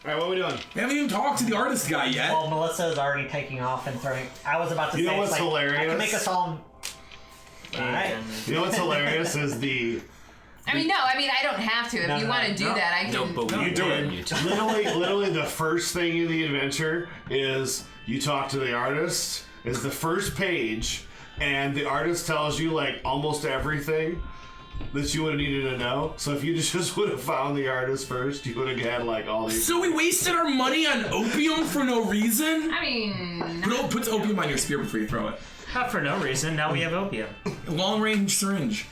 Alright, what are we doing? We haven't even talked to the artist guy yet. Well, Melissa is already taking off and throwing. I was about to You say, know what's it's like, hilarious? I can make us all. Alright. You know what's hilarious is the... I mean, I don't have to. If you want to do that, I can. No, but You do it. literally the first thing in the adventure is you talk to the artist, is the first page, and the artist tells you, like, almost everything that you would have needed to know. So if you just would have found the artist first, you would have had, like, all these... So we wasted our money on opium for no reason? I mean... Put opium on your spear before you throw it. Not for no reason. Now we have opium. Long-range syringe.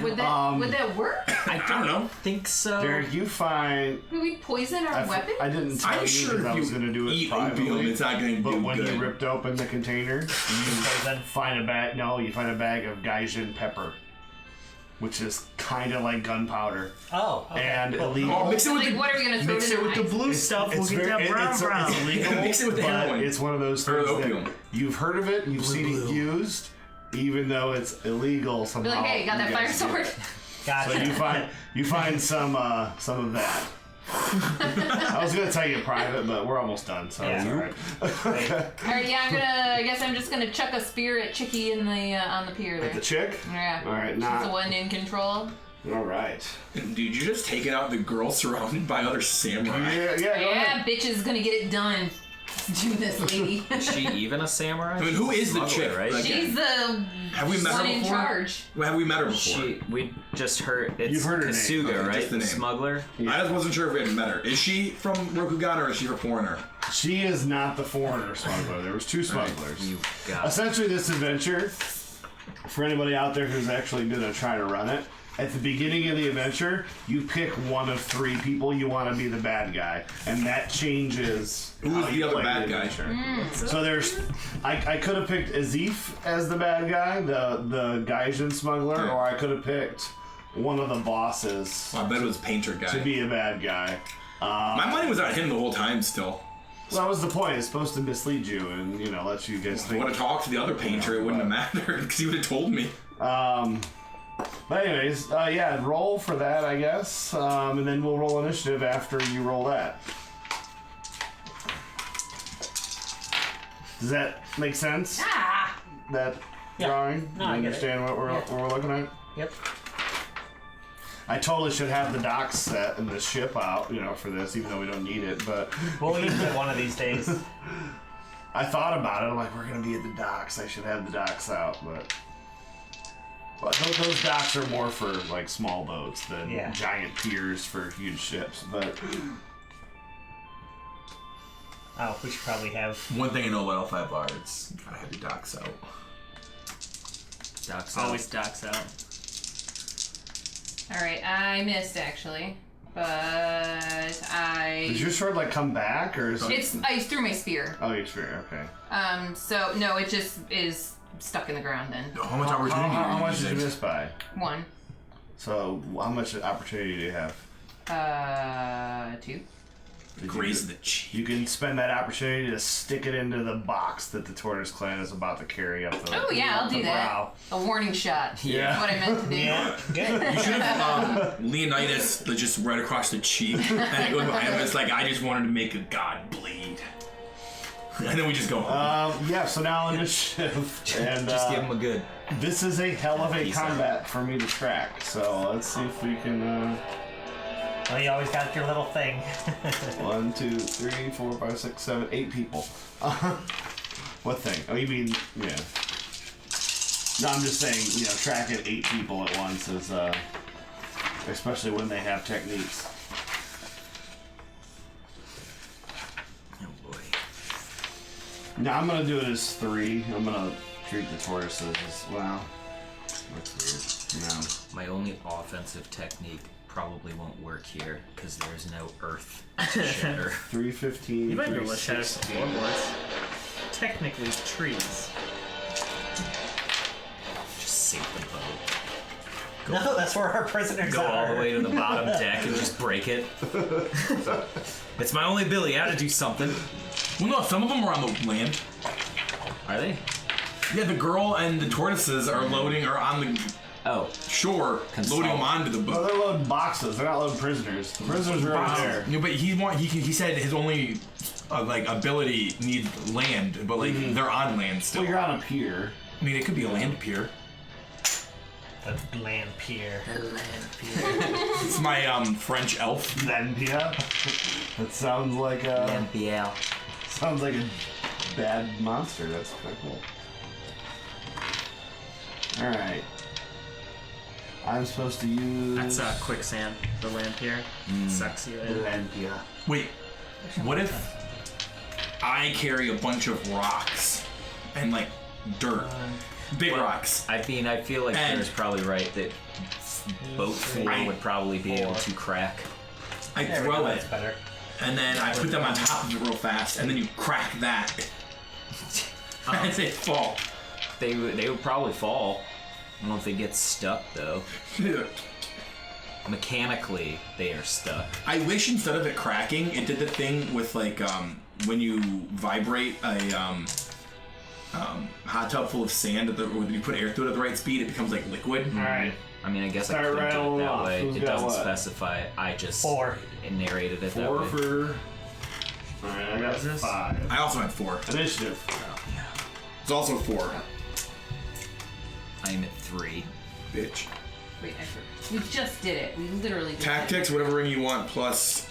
Would that work? I don't know. Think so. Derek, you find... Would we poison our weapon? I didn't tell I'm you sure because I if was you going to do it eat privately. opium, it's not going to But do when good. you ripped open the container, you find a bag. No, you find a bag of Gaijin pepper, which is kind of like gunpowder Oh, okay. and Cool. illegal. Oh, mix it with Like, the... what are we gonna throw Mix it with the blue stuff. We'll get that brown. It's illegal, Mix it with the but heroin. it's one of those Or things opium. that you've heard of it, you've seen it used, even though it's illegal Be somehow. like, hey, got that you fire guys do it. sword? Gotcha. So you find some of that. I was gonna tell you in private, but we're almost done, so it's Yeah. alright. All right, yeah, I guess I'm just gonna chuck a spear at Chicky in the on the pier there. The chick? Yeah. Alright, She's nah. the one in control. Alright. Dude, you just taken out the girl surrounded by other samurai. Yeah, go Yeah, ahead. bitch is gonna get it done. Let's do this, lady. Is she even a samurai? I mean, who is the Smuggler, chick? right? Like, She's the have we met her one in before? charge. Have we met her before? We just heard it's You've heard her name. Kasuga, Okay, right? just the name. Smuggler. I just wasn't sure if we had met her. Is she from Rokugan or is she a foreigner? She is not the foreigner smuggler. There was two smugglers. You got it. Essentially, this adventure, for anybody out there who's actually going to try to run it, at the beginning of the adventure, you pick one of three people you want to be the bad guy, and that changes. Who's how the you other play bad the guy? adventure. So there's, I could have picked Azif as the bad guy, the Gaijin smuggler, or I could have picked one of the bosses Well, I bet it was Painter guy. to be a bad guy. My money was on him the whole time still. Well, that was the point. It's supposed to mislead you and, let you guys If I think. would have talked to the other painter, it wouldn't have mattered because he would have told me. But anyways, yeah, roll for that, I guess. And then we'll roll initiative after you roll that. Does that make sense? Ah! That drawing? No, you I get it. understand what we're looking at? Yep. I totally should have the docks set and the ship out, for this, even though we don't need it, but We'll use it one of these days. I thought about it. I'm like, we're going to be at the docks. I should have the docks out, but those docks are more for, like, small boats than giant piers for huge ships, but... Oh, we should probably have. One thing I know about L5R, it's you gotta have your docks out. Docks out. Always docks out. All right, I missed actually, but Does your sword, like, come back, or is it... I threw my spear. Oh, your spear, okay. So no, it just is stuck in the ground then. How much opportunity How much did did you you use? miss by? One. So, how much opportunity do you have? 2. Graze the cheek. You can spend that opportunity to stick it into the box that the Tortoise Clan is about to carry up the Oh yeah, I'll do that. brow. A warning shot. Yeah. That's what I meant to do. Yeah, good. You should have Leonidas just right across the cheek, and it goes behind him. It's like I just wanted to make a god bleed, and then we just go. Yeah. So now initiative, and Just give him a good. this is a hell of a Peace out. combat for me to track. So let's see if we can. Well, you always got your little thing. 1, 2, 3, 4, 5, 6, 7, 8 people. What thing? Oh, you mean yeah? No, I'm just saying. Tracking 8 people at once is, especially when they have techniques. Oh boy. Now I'm gonna do it as 3. I'm gonna treat the tortoises as well. That's weird. No. My only offensive technique probably won't work here because there's no earth to shatter. 315. You might be able to 316. shatter some floorboards. Technically, trees. Just sink the boat. No, that's where our prisoners Go are. all the way to the bottom deck and just break it. It's my only ability. I had to do something. Well, no, some of them are on the land. Are they? Yeah, the girl and the tortoises are loading or on the Oh, Sure, Consult. loading them onto the Oh, boat. they're loading boxes. They're not loading prisoners. The prisoners are right there. No, but he said his only like ability needs land, but like they're on land still. Well, you're on a pier. I mean, it could be a land pier. The land pier. It's my French elf. Lenpia. That sounds like a NPL. bad monster. That's kind of cool. All right. I'm supposed to use. That's quicksand. The land pier sucks you in. Lenpia. Wait, what if I carry a bunch of rocks and like dirt, big rocks? I mean, I feel like And- Claire's probably right that boat floor Right. would probably be able to crack. I There we throw go, it, that's better. and then I put them on top of it real fast, and then you crack that, and they fall. They would probably fall. I don't know if they get stuck though. Mechanically, they are stuck. I wish instead of it cracking, it did the thing with like when you vibrate a hot tub full of sand, when you put air through it at the right speed, it becomes like liquid. All right. I mean, I guess Start I could do rattling it that off. way. Who's It got doesn't what? specify. I just 4. narrated it that 4 way. for. All right, I got is this? 5. I also had 4. Initiative. It's also 4. I am at 3. Bitch. Wait, we just did it. We literally just Tactics, whatever ring you want, plus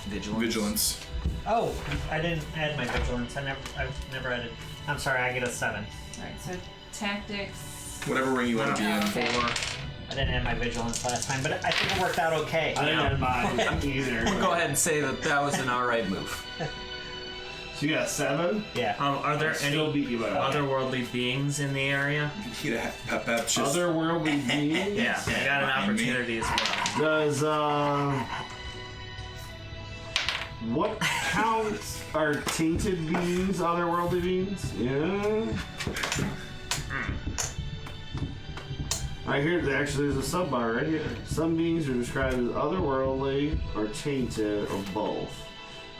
vigilance. Oh, I didn't add my vigilance. I've never added. I'm sorry, I get a 7. Alright, so tactics. Whatever ring you want to be in. Okay. 4. I didn't add my vigilance last time, but I think it worked out okay. I didn't have mine either. We'll go ahead and say that was an alright move. So you got 7. Yeah. Are there Still any beat you by 1. otherworldly beings in the area? You get a pep pep. Just Otherworldly beings. Yeah, I got an behind me. opportunity as well. Does what counts are tainted beings otherworldly beings? Yeah. I hear that actually there's a sub-bar right here. Some beings are described as otherworldly or tainted or both.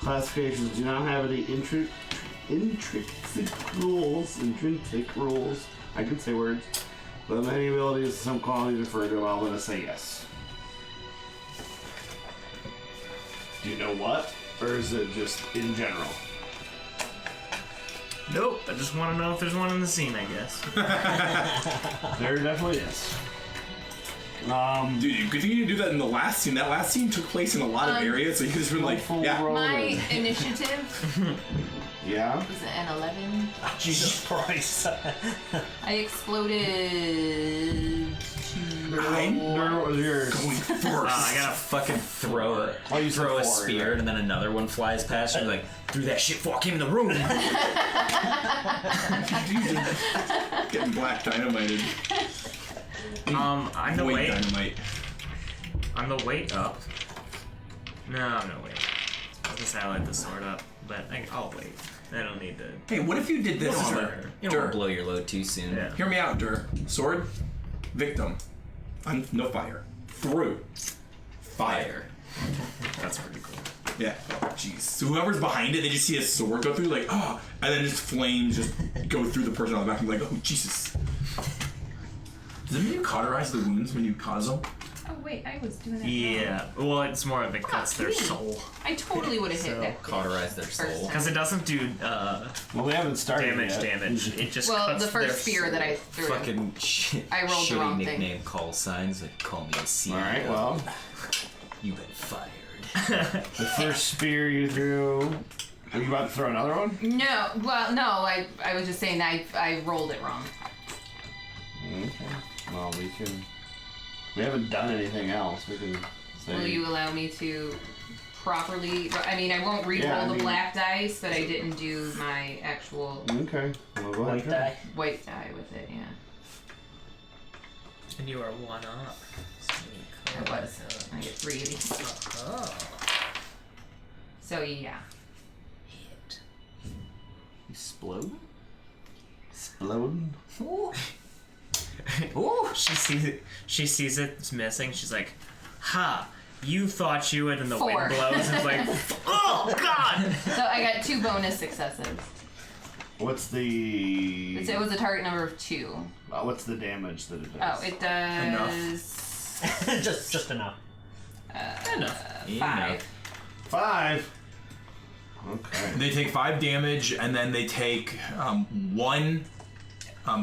Classifications do not have any intrinsic rules. I can say words. But many abilities, some qualities refer to them. I'm going to say yes. Do you know what? Or is it just in general? Nope, I just want to know if there's one in the scene, I guess. There definitely is. Dude, good thing you didn't do that in the last scene. That last scene took place in a lot of areas, so you could just been like, full yeah. roll My it. initiative Yeah. was an 11. Jesus Christ. I exploded. What was yours? Going first. I got Fucking throw it. Oh, you said throw a 4, spear, right? and then another one flies past you. Like, threw that shit before I came in the room. Getting black dynamited. on the White way dynamite. on the way up. No, I'm gonna wait. I was gonna say I like the sword up, but I'll wait. I don't need to. Hey, what if you did this? Don't Dur? let her. You don't want Dur. to blow your load too soon. Yeah. Hear me out, Dur. Sword, victim, no fire. Through, fire. That's pretty cool. Yeah. Oh, jeez. So whoever's behind it, they just see a sword go through, like, oh, and then just flames just go through the person on the back, and be like, oh, Jesus. Does it mean you cauterize the wounds when you cause them? Oh wait, I was doing that. Yeah. Well, it's more of it cuts their me. soul I totally would have hit that. Cauterize their first soul. time. because it doesn't do Well, we haven't started yet. damage. It just Well, cuts the first their spear soul. that I threw. Fucking I rolled the shitty wrong thing. nickname call signs. Like, call me a CEO. All right. Well, You've been fired. the first spear you threw. Are you about to throw another one? No, well, no. I was just saying I rolled it wrong. Okay. Well, we haven't done anything else. We can say. Will you allow me to properly? I mean, I won't re-roll Yeah, I the mean- black dice, but I didn't do my actual Okay. Well, go ahead. White die. white die with it. Yeah, And you are one up. it was. I get 3 of these. Oh. So yeah. Explode? Exploding. Ooh. She sees it's missing. She's like, "Ha! You thought you would," and the 4. wind blows. And it's like, "Oh God!" So I got 2 bonus successes. What's the? It was a target number of 2. What's the damage that it does? Oh, it does. just enough. Enough. 5. 5. Okay. They take 5 damage, and then they take 1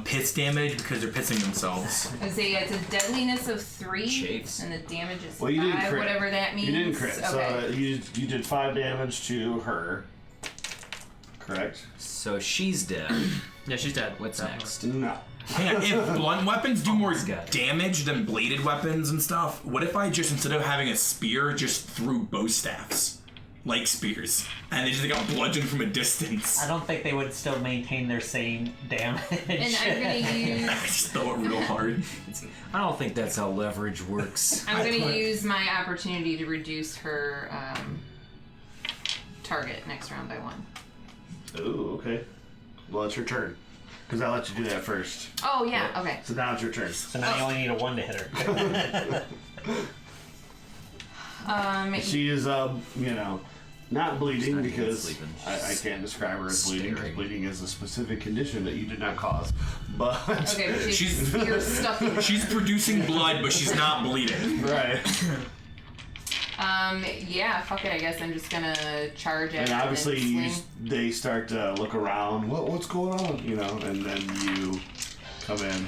pits damage because they're pissing themselves. It's a deadliness of 3, Chafes. and the damage is Well, you 5, didn't crit. whatever that means. You didn't crit, Okay. so you did 5 damage to her. Correct? So she's dead. Yeah, she's dead. What's next? No. Hang on, if blunt weapons do more God. damage than bladed weapons and stuff, what if I just, instead of having a spear, just threw bow staffs? Like spears. And they just got bludgeoned from a distance. I don't think they would still maintain their same damage. And I'm gonna use. I just throw it real hard. I don't think that's how leverage works. I'm gonna use my opportunity to reduce her target next round by 1. Ooh, okay. Well, it's your turn. Because I let you do that first. Oh yeah. Okay. So now it's your turn. So now you only need a 1 to hit her. She is, not bleeding not even because sleeping. I can't describe her as bleeding because Staring. bleeding is a specific condition that you did not cause. But Okay, but She's- you're stuck in. She's producing blood, but she's not bleeding. right. Yeah, fuck it. I guess I'm just gonna charge it. And obviously then swing. they start to look around. What's going on? And then you come in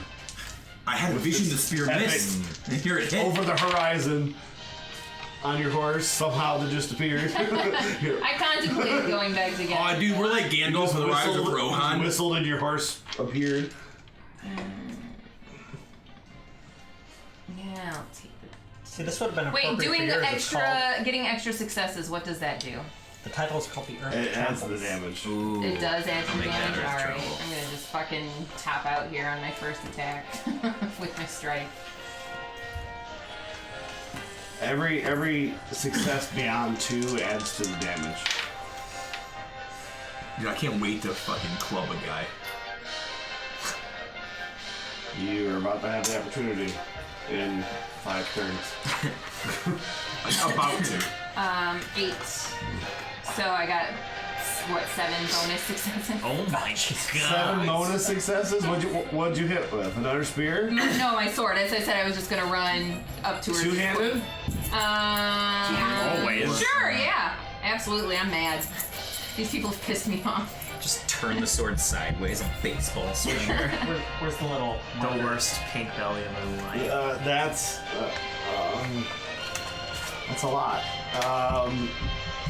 I had a vision the spear Epic. missed. And here it hit. over the horizon on your horse. Somehow it just appeared. I contemplated going back to get. Aw, dude, we're like Gandalf for the Rise of Rohan. Whistled and your horse appeared. Yeah, I'll take it. See, this would have been Wait, appropriate doing for the yours. It's called- getting extra successes. What does that do? The title is called the Earth It adds the Trembles. damage. Ooh. It does add some make that damage. Earth All right, Tremble. I'm gonna just fucking top out here on my first attack with my strike. Every success beyond 2 adds to the damage. Dude, I can't wait to fucking club a guy. You are about to have the opportunity in 5 turns. About to. 8. So I got what 7 bonus successes? Oh my 7 god. bonus successes. What'd you hit with? Another spear? No, my sword. As I said, I was just gonna run up to her. 2-handed? Always. Sure, yeah, absolutely. I'm mad. These people have pissed me off. Just turn the sword sideways, a baseball swing. Where's the little The marker? worst pink belly of my life. That's a lot.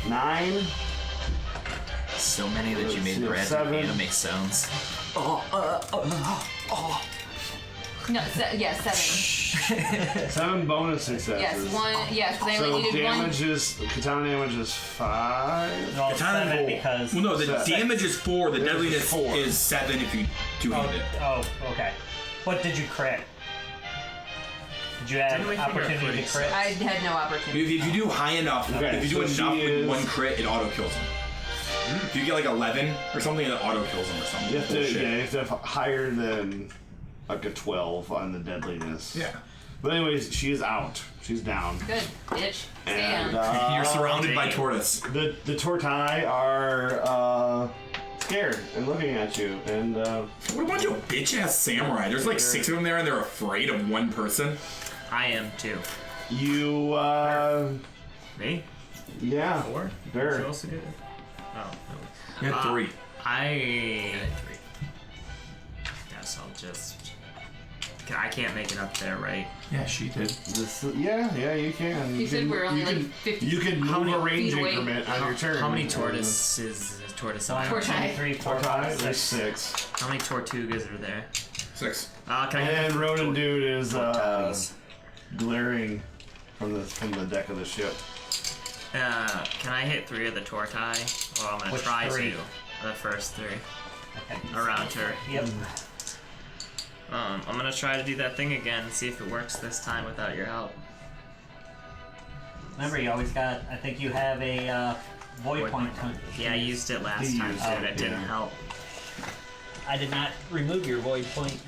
9. So many that you made Let's see, red 7. anime sounds. No, 7. 7 bonus successes. Yes, 1. Yes, because I So only needed 1. damage is katana damage is 5. No, Katana 7 roll. because. Well, no, the Seven. damage is 4. The Damage deadliness is 4. is 7 if you two-handed it. Oh, okay. What did you crit? Did you have Didn't we figure out opportunity to crits? crit? I had no opportunity. If you do high enough, Okay, if you do so enough she with is- 1 crit, it auto kills him. If you get like 11 or something, it auto kills him or something. You have to, Bullshit. yeah, you have to have higher than like a 12 on the deadliness. Yeah. But anyways, she is out. She's down. Good, bitch. Stay And down. You're surrounded by dang. tortoise. the tortai are scared and looking at you. And What a bunch of bitch-ass samurai. There's like 6 of them there and they're afraid of one person. I am too. you, Me? yeah, 4? There. Who else did it? Oh, no. You had 3. I guess I'll just. I can't make it up there, right? Yeah, she did. yeah, you can. You said can, we're only you like can, 50 You can move many a range feet away? increment on your turn. How many tortoises tortoise are there? Tortoise. 23, 4, Tortai? 5, There's 6. 6. How many tortugas are there? 6. Can I And Ronan dude is Tortoise. glaring from the deck of the ship. Can I hit 3 of the tortai? Well, I'm gonna Which try 3? to. The first 3 Okay. around her. Yep. I'm gonna try to do that thing again and see if it works this time without your help. Remember, you always got. I think you have a void point. Yeah, I used it last He time used too, it, and it didn't yeah. help. I did not remove your void point.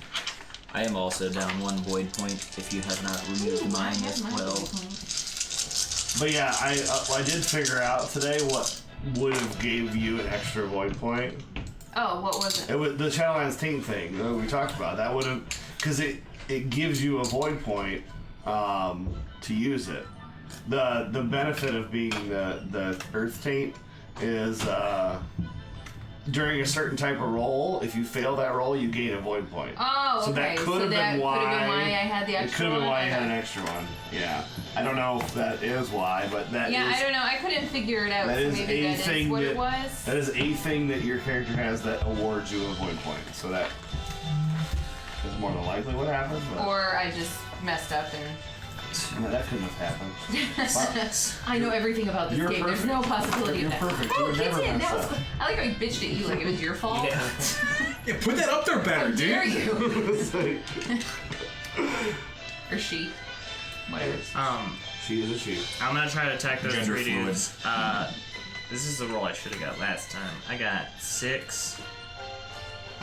I am also down 1 void point if you have not removed mine as well. But yeah, I did figure out today what would have gave you an extra void point. Oh, what was it? It was the Shadowlands Taint thing that we talked about. That would have, because it gives you a void point to use it. The benefit of being the Earth Taint is during a certain type of roll, if you fail that roll, you gain a void point. Oh, so okay. that could have been why I had the extra one. It could have been why you had an extra one. Yeah. I don't know if that is why, but that Yeah, is, I don't know. I couldn't figure it out. that So is maybe a that thing is what that, it was. That is a thing that your character has that awards you a void point. So that is more than likely what happened. But Or I just messed up and. no, that couldn't have happened. I know everything about this You're game. perfect. There's no possibility You're of that. perfect. Oh, You would kids never in. mess That was, up. I like how he bitched at you like it was your fault. Yeah, put that up there better, How dare dude. you? It's like, Or she. she is a she. I'm gonna try to attack those Gender 3 fluid. dudes. This is the roll I should have got last time. I got 6.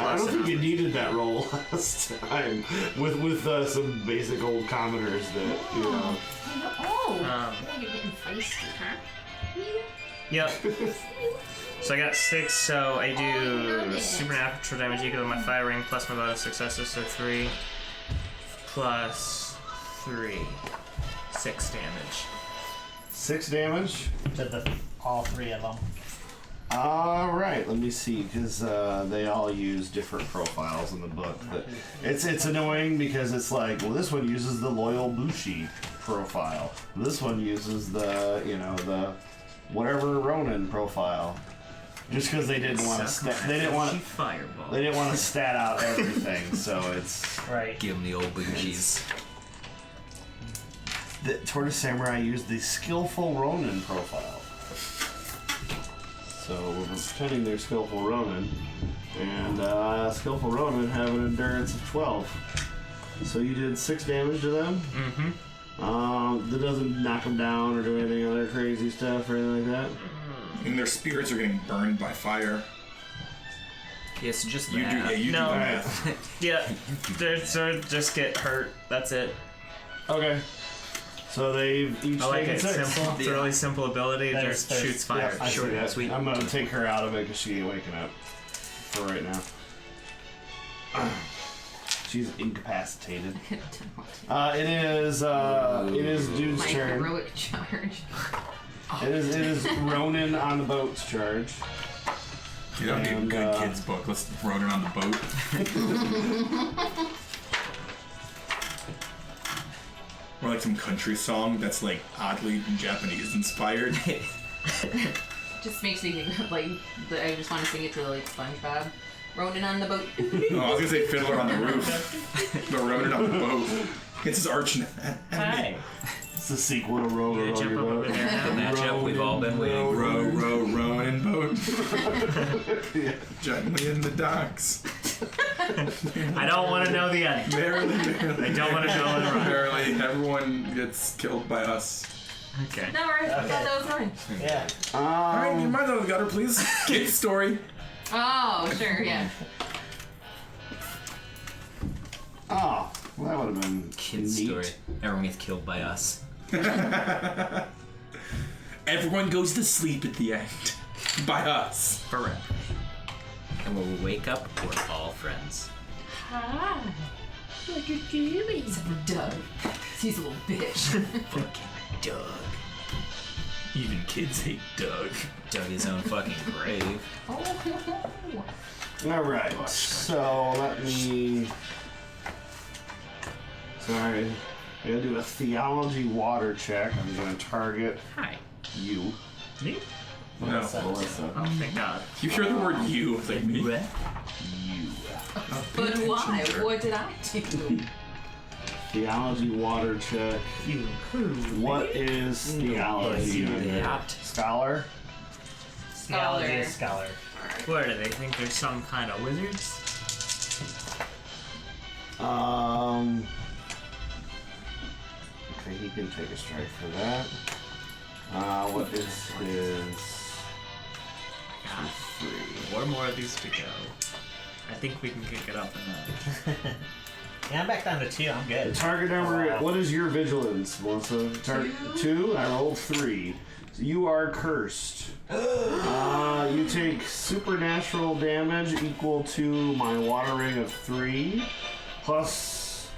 I don't think you needed that roll last time with some basic old commoners that, you know. Oh, you're getting feisty, huh? Yep. So I got 6, so I do supernatural damage equal to my firing plus my bonus successes, so 3 plus 3. 6 damage. 6 damage. To all 3 of them. All right, let me see, because they all use different profiles in the book. But it's annoying because it's like, well, this one uses the loyal Bushi profile. This one uses the the whatever Ronin profile. Just because they didn't want to they didn't want to stat out everything, so it's Right. Give him the old bougies. the Tortoise Samurai used the skillful Ronin profile. So we're pretending they're skillful Ronin, and skillful Ronin have an endurance of 12. So you did 6 damage to them. Mm-hmm. That doesn't knock them down or do anything other crazy stuff or anything like that. And their spirits are getting burned by fire. Yes, just You do, that. yeah, you No. do that. Yeah, they're sort of just get hurt. That's it. Okay. So they've each I like taken it 6. simple. It's a really simple ability. It There's- just shoots fire. I see Short and that. sweet. I'm gonna take her out of it because she ain't waking up for right now. She's incapacitated. It is dude's My turn. heroic charge. It is Ronin on the boat's charge. Dude, that would be a And, good kid's book. Let's throw it on the boat. Or like some country song that's like oddly Japanese inspired. Just makes me think like I just want to sing it to like SpongeBob. Ronin on the boat. Oh, I was gonna say Fiddler on the Roof. But Ronin on the boat. It's his arch enemy. Hi. It's the sequel to Row, You Row, gonna jump Your up Boat. over there now? The matchup we've all been waiting for. Row, Ronin boat. Yeah. Gently in the docks. I don't want to know the end. Barely, barely. I don't want to know the run. Barely. Everyone gets killed by us. Okay. No, I thought that was Ronin. Yeah. Alright, get my little gutter, please. Kid story. Oh, sure, yeah. Oh, well, that would have been Kid neat. story. Everyone gets killed by us. Everyone goes to sleep at the end. By us. Forever. And when we wake up, we're all friends. Hi. Like a kitty. Except for Doug. He's a little bitch. Fucking Doug. Even kids hate Doug. Dug his own fucking grave. Oh. All right, so let me. Sorry, I gotta do a theology water check. I'm gonna target Hi. you, Me? No. Melissa. Oh, thank God. You hear the word you, it's like me. You. But why? What did I do? Theology water check. What is theology? That. Scholar. Theology is scholar. What do they think? There's some kind of wizards? Okay, he can take a strike for that. What is his? God, 3. 4 more of these to go. I think we can kick it up enough. Yeah, I'm back down to 2. I'm good. Target number. Wow. What is your vigilance, Melissa? Target 2. I rolled 3. You are cursed. You take supernatural damage equal to my water ring of 3, plus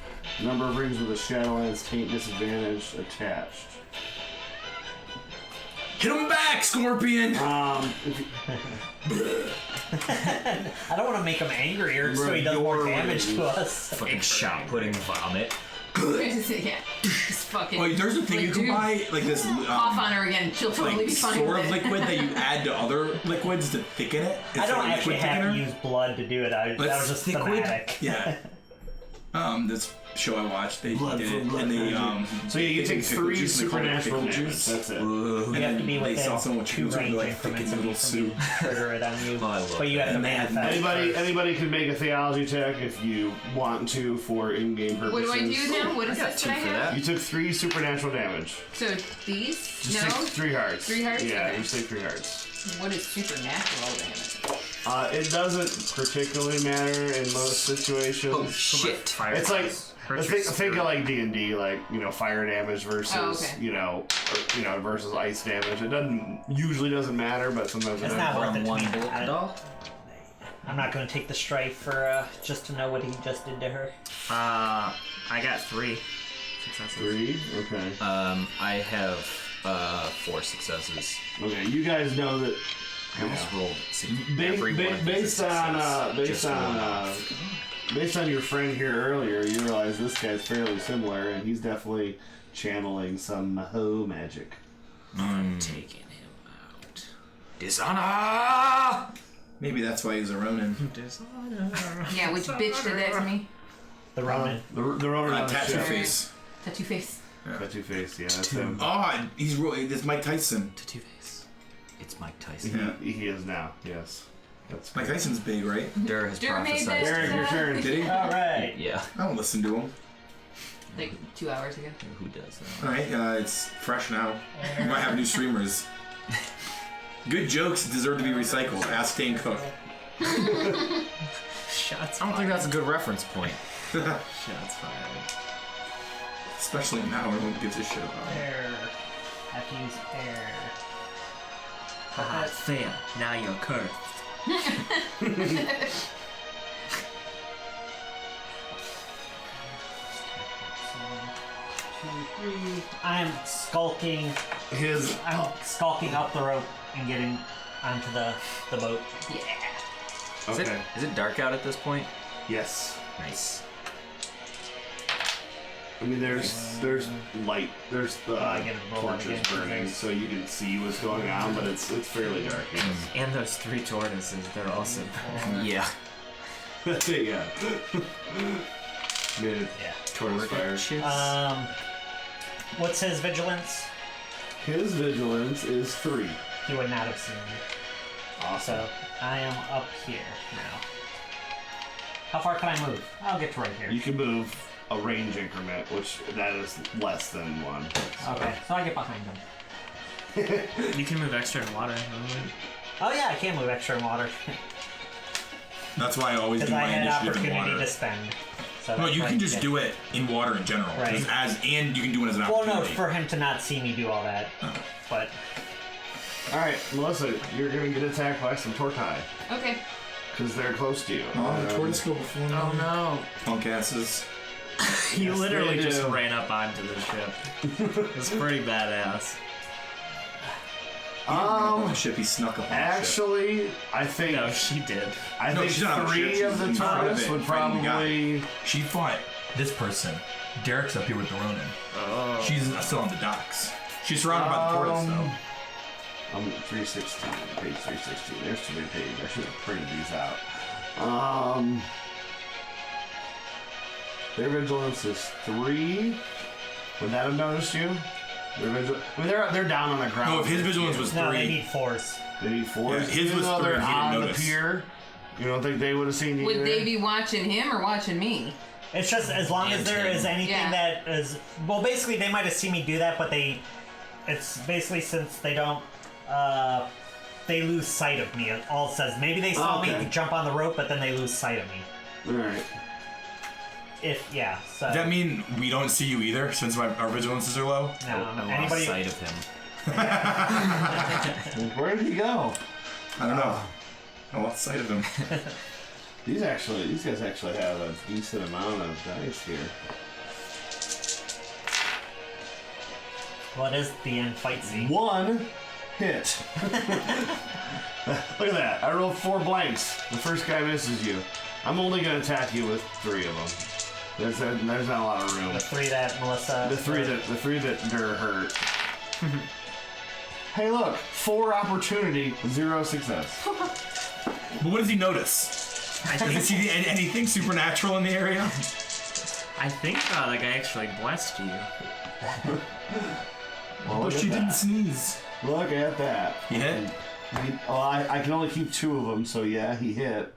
number of rings with a Shadowlands taint disadvantage attached. Hit him back, Scorpion! If you, I don't want to make him angrier so he does more damage to us. Fucking shot putting vomit. Yeah. Just fucking. Oh, there's a thing like, you can dude, buy, like this Cough on her again. She'll totally like be fine sort with of it. liquid that you add to other liquids to thicken it. I It's don't like a actually liquid have to thickener. use blood to do it. That was just Liquid? thematic. Yeah. This show I watched, they Blood did for it, blood and they so yeah, you take pickle 3 juice, and they call it supernatural pickle damage. juice. That's it. You have to be they saw within someone with 2 juice and range like increments thicken of me little from me soup. trigger it on you. Oh, I love But you have to that. manifest first. Anybody can make a theology check if you want to for in-game purposes. What do I do now? What is got this 2 that I for have? that. You took 3 supernatural damage. So these? Just No. take 3 hearts. 3 hearts? Yeah, Okay. you take 3 hearts. What is supernatural damage? It doesn't particularly matter in most situations. Oh shit! Fire It's like hurts think your of spirit. like D&D, like fire damage versus Oh, okay. versus ice damage. It usually doesn't matter, but sometimes it It's does. not worth From it to one me. bullet doll. I'm not going to take the strife for just to know what he just did to her. I got 3 successes. 3. Okay. I have 4 successes. Okay. You guys know that. I almost rolled. See, Ba- every ba- one of these based is a on success. Just one. based on your friend here earlier, you realize this guy's fairly similar, and he's definitely channeling some Maho magic. I'm taking him out. Dishonor! Maybe that's why he's a Ronin. Yeah, which bitch did that to me? The Ronin. The Ronin on the Tattoo ship. face. Tattoo face. Tattoo face. Yeah, that's him. Oh, he's really. It's Mike Tyson. Tattoo face. It's Mike Tyson. He is now. Yes. That's Mike Tyson's big, right? Dur has Dur made prophesied. this. Derek, your turn. Did he? All right. Yeah. I don't listen to him. Like 2 hours ago. Who does that? All right, it's fresh now. We might have new streamers. Good jokes deserve to be recycled. Ask Dane Cook. Shots I don't think that's a good reference point. Shots fired. Especially now, everyone gives a shit about it. Air. Have to use air. Haha, fail. Now you're cursed. I'm skulking. I'm skulking up the rope and getting onto the boat. Yeah. Okay. Is it dark out at this point? Yes. Nice. I mean, there's light. There's the I get it rolling torches again, burning, because- so you can see what's going on, but it's fairly dark. Yes. And those 3 tortoises, they're also Yeah. That's it. Yeah. Made Yeah. tortoise fire. What's his vigilance? His vigilance is 3. He would not have seen me. Awesome. So I am up here now. How far can I move? I'll get to right here. You can move a range increment, which that is less than 1. So. Okay, so I get behind him. You can move extra in water. Oh yeah, I can move extra in water That's why I always do because I my had initiative in opportunity water. to spend. So No, that's you why can I just did. do it in water in general. Right. Just and you can do it as an Well, opportunity. no, for him to not see me do all that, but All right, Melissa, you're gonna get attacked by some tortai Okay. because they're close to you. Oh, the tortoise go before me. Oh no. Punk asses. He Yes, literally they just do. ran up onto the ship. It's pretty badass. On the ship, he snuck up on the ship. Actually, I think No, she did. I No, think she's not on the ship, 3 she's of the in front of tortoise it, would fighting the guy. probably. She fought this person. Derek's up here with the Ronin. Oh. She's still on the docks. She's surrounded by the tortoise, though. I'm 316, page 316. There's too many pages. I should have printed these out. Their vigilance is 3. Would that have noticed you? They're down on the ground. No, if his vigilance was no, they 3. need 4s. They need 4s. Yeah, his Even was though 3, they're he didn't on the notice. pier. You don't think they would have seen you Would either? they be watching him or watching me? It's just as long as And there him. is anything Yeah. that is well, basically they might have seen me do that, but it's basically since they don't they lose sight of me. It all says maybe they saw Okay. me jump on the rope, but then they lose sight of me. Alright. So Does that mean we don't see you either, since our vigilances are low? no, I lost anybody sight of him. Where did he go? I don't know. I lost sight of him. These guys actually have a decent amount of dice here. What is the end fight scene? 1 hit. Look at that. I rolled 4 blanks. The first guy misses you. I'm only going to attack you with 3 of them. There's not a lot of room. The 3 that Melissa. The three that Dur hurt. Hey, look, 4 opportunity, 0 success. But what does he notice? Does he see anything supernatural in the area? I think the guy actually blessed you. Well, Oh, look she at didn't that. sneeze. Look at that. He hit? I can only keep 2 of them, so yeah, he hit.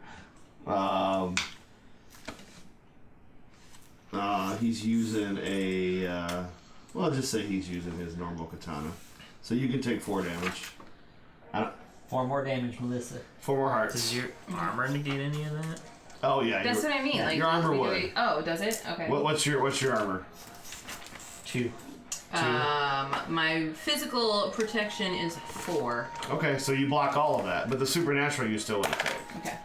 He's using a. Well, I'll just say he's using his normal katana. So you can take 4 damage. 4 more damage, Melissa. 4 more hearts. Does your armor negate any of that? Oh yeah, That's what I mean. Like your armor would. Oh, does it? Okay. What's your armor? 2. My physical protection is 4. Okay, so you block all of that, but the supernatural you still wouldn't take. Okay.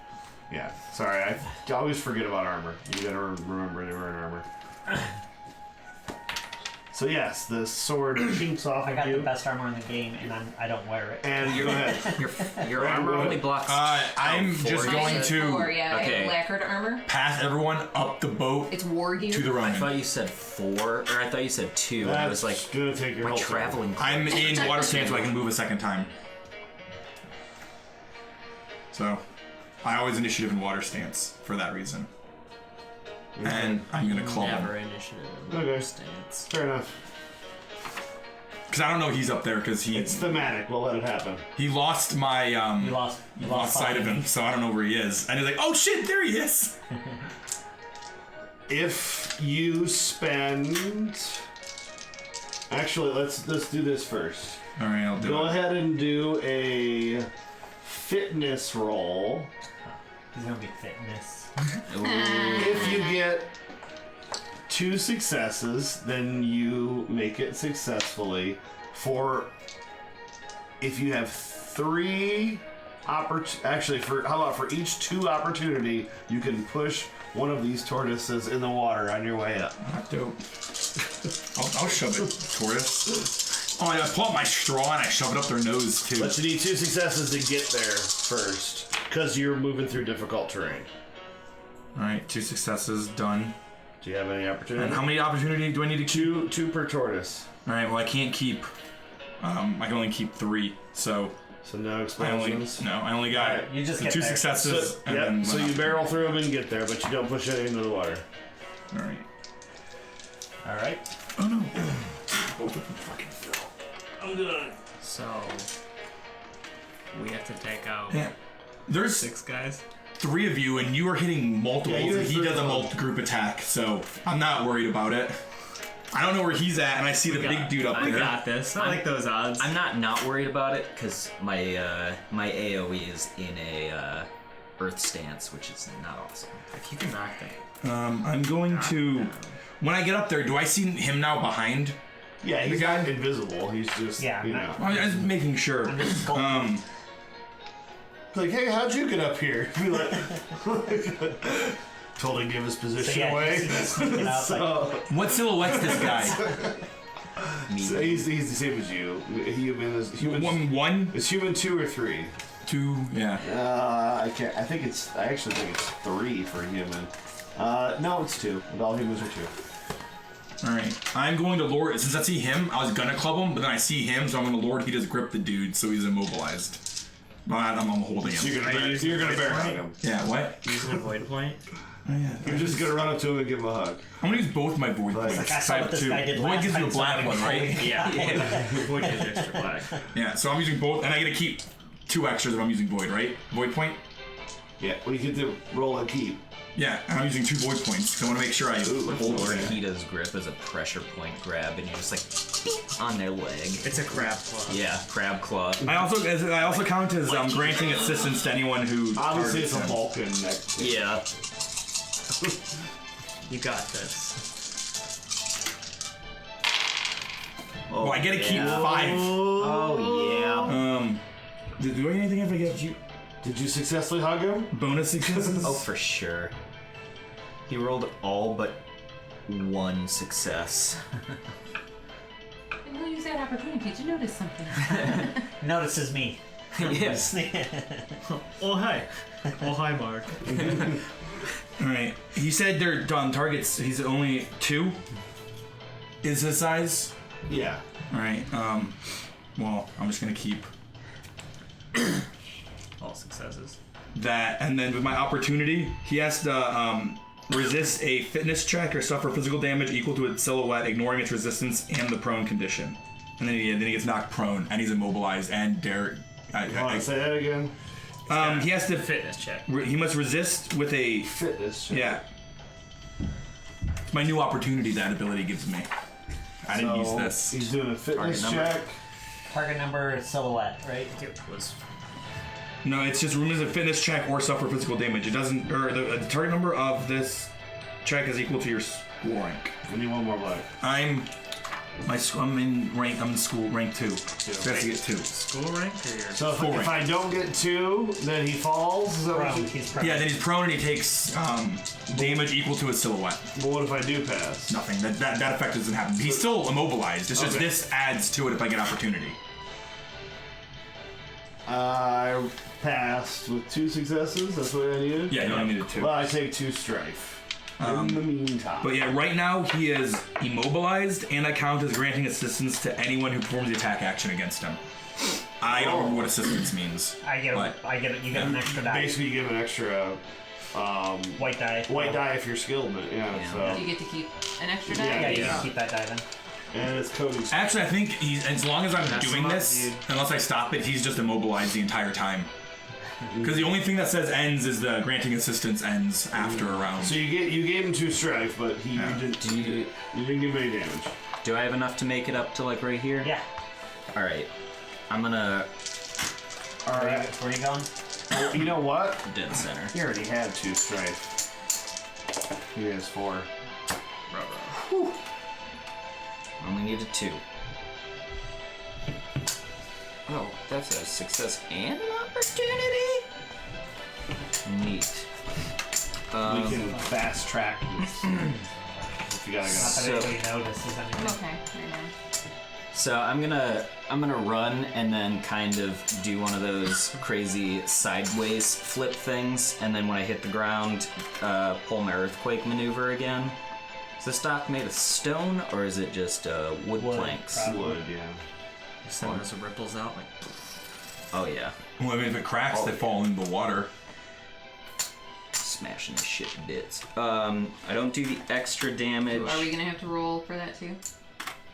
Yeah, sorry, I always forget about armor. You gotta remember they were in armor. So yes, the sword chinks off I of got you. the best armor in the game, and I don't wear it. And you go ahead. Your Right, armor go only ahead. blocks. I'm four just you going said? to 4, yeah. I Okay. have lacquered armor. pass everyone up the boat It's war gear. to the I Roman. thought you said 4, or I thought you said 2. And I was That's like, gonna take your my whole turn. traveling. I'm clothes. in water stance so I can move a second time. So, I always initiative in water stance for that reason. And I'm gonna club Never him. initiative. Okay. Stance. Fair enough. Because I don't know he's up there because It's thematic. We'll let it happen. he lost my You lost sight of him, so I don't know where he is. And he's like, oh shit, there he is! If you spend, actually, let's do this first. All right, I'll do Go it. ahead and do a fitness roll. He's gonna be fitness. If you get 2 successes, then you make it successfully. If you have 3 actually, how about for each 2 opportunity, you can push one of these tortoises in the water on your way up. Dope. I'll shove it, tortoise. Oh, I pull out my straw and I shove it up their nose too. But you need 2 successes to get there first, because you're moving through difficult terrain. All right, 2 successes done. Do you have any opportunity? And how many opportunity do I need to keep? 2 per tortoise. All right, well I can't keep. I can only keep 3. So So no I explosions. only got Alright, you just the get 2 there. successes. So, and yep, then so one you up. barrel through them and get there, but you don't push it into the water. All right. All right. Oh no. Both of them fucking fell. I'm done. So we have to take out Yeah. There's 6 guys. 3 of you, and you are hitting multiples, Yeah, you and hit he 3 does a of them. multi-group attack, so I'm not worried about it. I don't know where he's at, and I see the big dude up I there. got this. I like those odds. I'm not worried about it because my my AOE is in a Earth stance, which is not awesome. If you can knock that. I'm going to. When I get up there, do I see him now behind? Yeah, he's The guy- not invisible. He's just, Yeah, you no. know. I was making sure. Like, hey, how'd you get up here? Be like, totally give his So position yeah, away. you see this sneaking out, So, What silhouette's this guy? so he's the same as you. Human is human. One, Is human 2 or 3? 2, yeah. I can't. I actually think it's 3 for human. No, it's 2. All humans are 2. All right. I'm going to lord. Since I see him, I was gonna club him, but then I see him, so I'm gonna lord. He just grip the dude, so he's immobilized. But I'm holding So him. you're gonna bear hug him. Yeah. What? Use an avoid point. Oh, yeah. You're just gonna run up to him and give him a hug. I'm gonna use both my void points. Like, I So saw I what have this 2. guy did Void last gives you a time, so black I'm one, right? Yeah. Void is extra black. Yeah. So I'm using both, and I get to keep 2 extras if I'm using void, right? Void point. Yeah, well, you get to roll and keep. Yeah, and I'm using 2 void points. So I want to make sure I hold Lord it. Hita's grip is a pressure point grab, and you just like beep on their leg. It's a crab claw. Yeah, crab claw. I also count as granting assistance to anyone who. Obviously, it's a targets him. Vulcan next. Yeah. You got this. Well, I get to keep 5. Oh yeah. Do I get anything if I get you Did you successfully hug him? bonus successes? Oh, for sure. He rolled all but 1 success. I'm gonna use that opportunity to notice something. Notices me. Yes. Oh hi. Oh hi, Mark. All right. He said they're on targets. He's only 2. Is his size? Yeah. All right. Well, I'm just gonna keep All successes. that, and then with my opportunity, he has to resist a fitness check or suffer physical damage equal to its silhouette, ignoring its resistance and the prone condition. And then he gets knocked prone, and he's immobilized, and dare. Say that again. He has to. Fitness check. He must resist with a. Fitness check. Yeah. It's my new opportunity that ability gives me. I didn't use this. He's doing a fitness Target number. check. Target number is silhouette, right? It was No, it's just remove a fitness check or suffer physical damage. It doesn't. Or the target number of this check is equal to your school rank. I need one more luck. I'm in rank. I'm in school rank 2. So I have to get 2. school rank or your So Full if rank. I don't get 2, then he falls. Is that what Prone. you- He's prone. Yeah, then he's prone and he takes damage equal to his silhouette. But what if I do pass? Nothing. That effect doesn't happen. He's still immobilized. It's just Okay. this adds to it if I get opportunity. I passed with 2 successes. That's what I needed. Yeah, you only needed 2. Well, I take 2 strife. In the meantime. But yeah, right now he is immobilized, and I count as granting assistance to anyone who performs the attack action against him. I don't remember what assistance means. You get an extra die. Basically, you give an extra White die. white die if you're skilled. But yeah, Yeah. so Do you get to keep an extra die? Yeah, you Yeah. can keep that die then. and it's Cody's. Actually, I think he's as long as I'm doing him up, this, dude. unless I stop it, he's just immobilized the entire time. Because the only thing that says ends is the granting assistance ends after a round. So you gave him 2 strife, but you didn't you didn't give him any damage. Do I have enough to make it up to like right here? Yeah. All right. I'm gonna All right. Where you going? Well, you know what? dead center. He already had 2 strife. He has 4. Only needed 2. Oh, that's a success and an opportunity. Neat. We can fast track this. If you gotta go. Not that So- anybody notices I'm anything. okay right now. So I'm gonna run and then kind of do one of those crazy sideways flip things, and then when I hit the ground, pull my earthquake maneuver again. Is the stock made of stone or is it just wood planks? probably. Wood, yeah. send those ripples out like Oh yeah, Well, I mean, if it cracks, they fall in the water. smashing the shit to bits. I don't do the extra damage. Are we gonna have to roll for that too?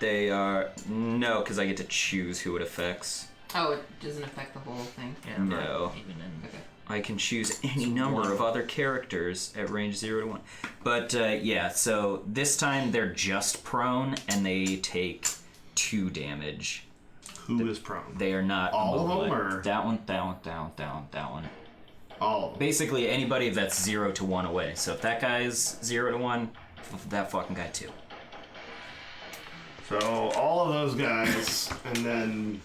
They are no, because I get to choose who it affects. Oh, it doesn't affect the whole thing. yeah, No. even in Okay. I can choose any number of other characters at range 0 to 1. But yeah, so this time they're just prone and they take 2 damage. Who is prone? They are not All of them, immobilized. or- That one. All of them. Basically anybody that's 0 to 1 away. So if that guy's 0 to 1, that fucking guy too. So all of those guys, and then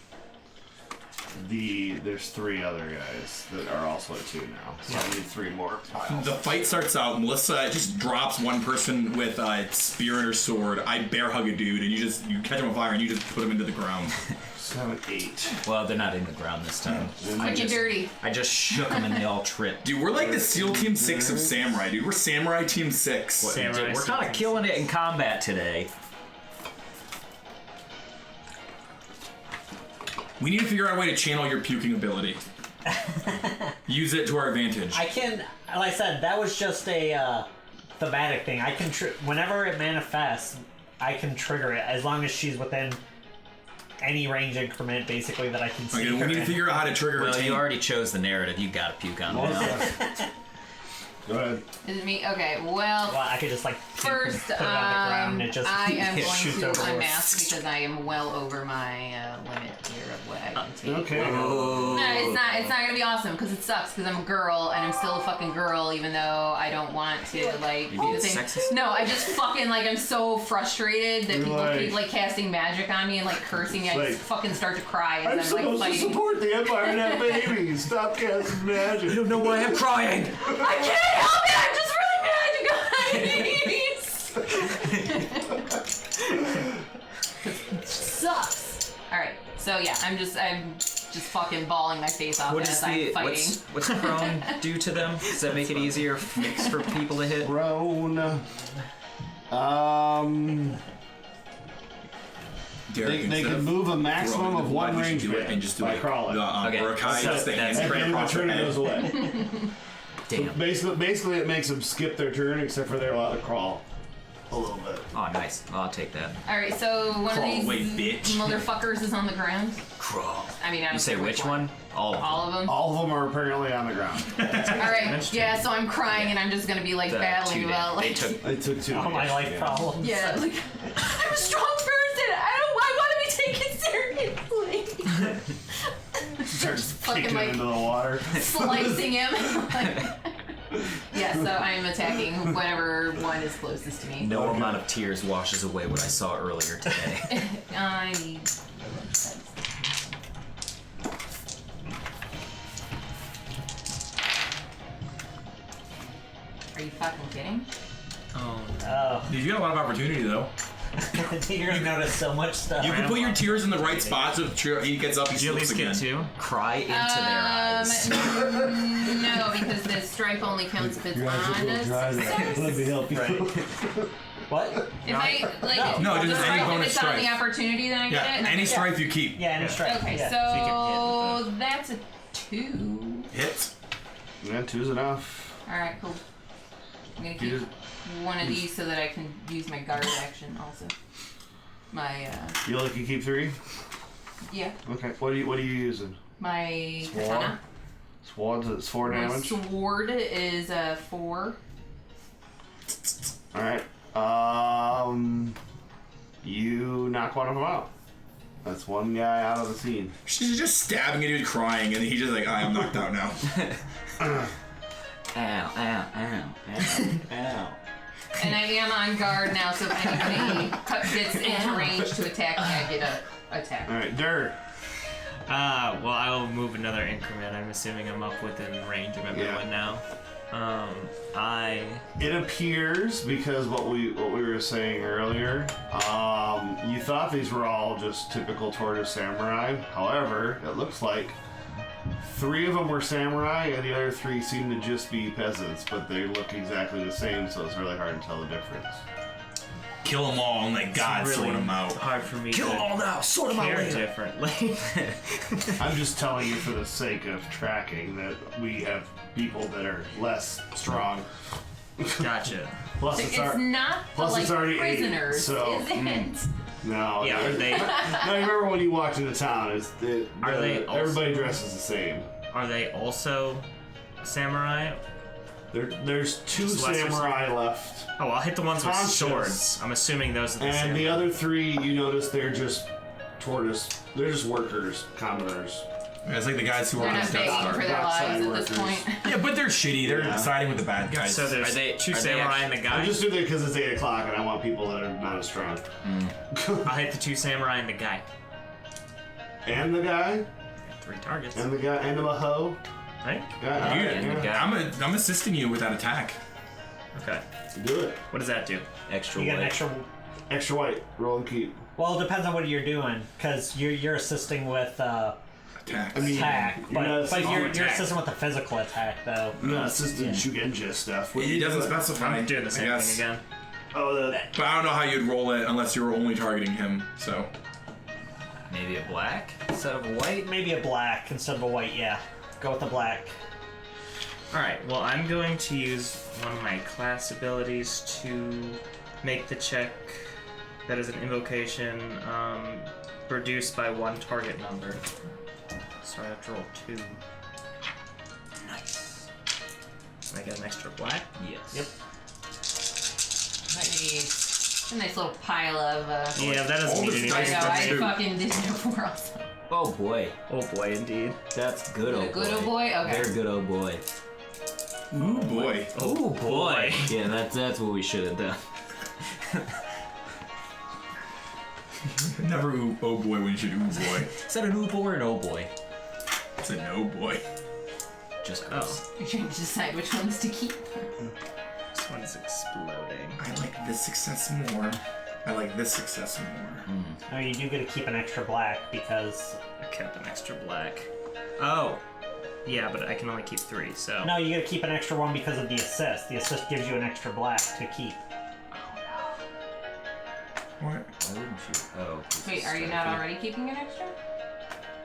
there's 3 other guys that are also at 2 now. So I need 3 more piles. The fight starts out. Melissa just drops one person with a spear and her sword. I bear hug a dude, and you catch him on fire, and you just put him into the ground. 7, 8. Well, they're not in the ground this time. Quick and dirty. I just shook them and they all tripped. Dude, we're like the SEAL Team 6 of Samurai, dude. We're Samurai Team 6. Samurai We're kind of killing it in combat today. We need to figure out a way to channel your puking ability. Use it to our advantage. I can, like I said, that was just a thematic thing. I can, whenever it manifests, I can trigger it as long as she's within any range increment, basically, that I can see. Okay, we need to figure out how to trigger her Well, tank. you already chose the narrative. You gotta puke on What it was now. that? Go ahead. Is it me? Okay, well, Well, I could just like first, put it on the ground and it just I am going shoots to over. unmask because I am well over my limit here of what hide and seek. Okay. Oh. No, it's not gonna be awesome because it sucks because I'm a girl and I'm still a fucking girl even though I don't want to like You being the thing. sexist? No, I just fucking like I'm so frustrated that You're people like- keep like casting magic on me and like cursing me. I Like, just fucking start to cry I'm as I'm like supposed to fighting. support the Empire and have babies. Stop casting magic. I don't know why I'm crying. I can't help it. I'm just really mad, you guys. Sucks. All right. So yeah, I'm just fucking bawling my face off What as is I'm fighting. what's prone do to them? Does that make it easier for people to hit? Prone. Derek, They instead can of move a maximum throwing of the one blood, you should range do it and just do by it. crawling. Okay, Urukai, so just the that's- hand And straight then the across your turn head. goes away. Damn. Basically, it makes them skip their turn, except for they're allowed to crawl a little bit. Oh, nice. I'll take that. All right. So one Crawl of these away, bitch. motherfuckers is on the ground. Crawl. I mean, I don't You say care which one? All of them. All of them. All of them are apparently on the ground. All right. Yeah. So I'm crying and I'm just gonna be like The battling 2 about They like. took. It took 2. All my days, life problems. Yeah, like I'm a strong person. I want to be taken seriously. Starts fucking, kicking like- into the water. Slicing him. Yeah, so I'm attacking whatever one is closest to me. No Okay. amount of tears washes away what I saw earlier today. I need. Are you fucking kidding? Oh, Oh, Dude, you got a lot of opportunity though. you're gonna notice so much stuff. You can put your tears in the right spots. So he gets up, he did you at slips least again. get 2? Cry into their eyes. No, because the stripe only counts if it's Your eyes are a on little dry there. us. Let me help you. Right. What? If I like, No, the just any stripe, if bonus it's on the stripe. opportunity, then I Yeah, get it. any stripe you keep. Yeah, and a strike. Okay, yeah. So you can hit that's a 2. Hits. Yeah, 2's enough. All right, cool. I'm gonna You keep just- one of these so that I can use my guard action also. My You only can keep 3? yeah, Okay. What are you using? my Sword? katana. Swords, it's 4 My damage. sword is 4. Alright. You knock one of them out. That's one guy out of the scene. She's just stabbing a dude crying, and he's just like, I'm knocked out now. Ow, ow, ow, ow, ow. And I am on guard now, so if anybody gets into range to attack me, I get a attack. Alright, Dur. Well, I will move another increment. I'm assuming I'm up within range of everyone now. It appears, because what we were saying earlier, you thought these were all just typical tortoise samurai. However, it looks like 3 of them were samurai, and the other 3 seem to just be peasants, but they look exactly the same, so it's really hard to tell the difference. Kill them all and let God It's sort them out. hard for me Kill to them all now. Sort them out care later. differently. I'm just telling you for the sake of tracking that we have people that are less strong. Gotcha. Plus, It's it's, our, not the, plus like, it's already 8, prisoners, so- is it? no. Yeah, are they No, you remember when you walked into town? Are they also- everybody dresses the same. are they also samurai? There's 2 Just lesser samurai left. Oh, I'll hit the ones with Conscious. swords. I'm assuming those are the And samurai. the other 3, you notice they're just tortoise. They're just workers, commoners. It's like the guys who They're are on not Death begging for Star. their Dockside lives at this workers. point. Yeah, but they're shitty. They're Yeah. siding with the bad guys. So there's Are they- 2 are they samurai and the I'm guy. just doing it because it's 8 o'clock and I want people that are not as strong. I'll hit the 2 samurai and the guy. And the guy, 3 targets. and the guy, and the hoe. Right? Guy, Dude, and the yeah. guy. I'm assisting you with that attack. Okay. Do it. What does that do? Extra You get an white. extra. Extra white. Roll and keep. Well, it depends on what you're doing, because you're assisting with Attack. I mean, attack, you're not but you're attack. assisting with the physical attack, though. You're not assisting Shugenja stuff. What do it you doesn't do? specify. I'm doing the I same guess. thing again. Oh, But I don't know how you'd roll it unless you were only targeting him. So Maybe a black instead of a white. Maybe a black instead of a white. Yeah, go with the black. Alright, well, I'm going to use one of my class abilities to make the check that is an invocation reduced by 1 target number. So I have to roll 2. Nice. Can I get an extra black? Yes. Yep. Nice. A nice little pile of. Yeah, that doesn't All mean this anything. I dice know, for I two. fucking did it before also. Oh boy. Oh boy, indeed. That's good, oh boy. Good old boy? Okay. Very good, oh boy. Ooh boy. Oh boy. Yeah, that's what we should have done. Never ooh, oh boy when you should ooh boy. Is that an ooh boy or an oh boy? It's a no boy. Just Oh, gross. You're trying to decide which ones to keep. this one's exploding. I like this success more. I like this success more. No, you do get to keep an extra black because... I kept an extra black. Oh. Yeah, but I can only keep 3, so... No, you get to keep an extra one because of the assist. The assist gives you an extra black to keep. What? Why wouldn't you? Oh. 'cause Wait, it's are you not stripy. already keeping an extra?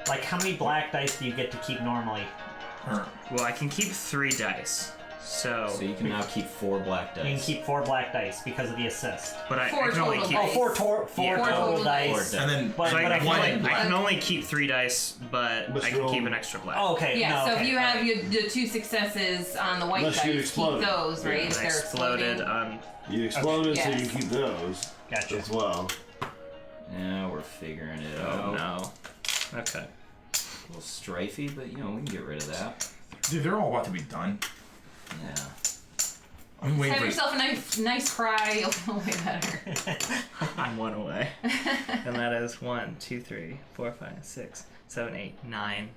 Like, how many black dice do you get to keep normally? Her. Well, I can keep 3 dice. So you can now keep 4 black dice. You can keep 4 black dice because of the assist. but I Four can only total keep... dice. Oh, four Yeah. total Four dice. And then But- So but I I, can can only- I can only keep 3 dice, but But I you're can keep only- an extra black. Oh, okay. Yeah, no, so okay, if you alright. have the 2 successes on the white Unless you dice, explode. keep those, right? Yeah. If I they're exploded exploding. You exploded, so Yes. you keep those Gotcha. as well. Yeah, we're figuring it Oh out. no. Okay. A little strifey, but we can get rid of that. dude, they're all about to be done. Yeah. I'm waiting Have for yourself a nice fry, you'll feel way better. I'm 1 away. And that is 1, 2, 3, 4, 5, 6, 7, 8, 9.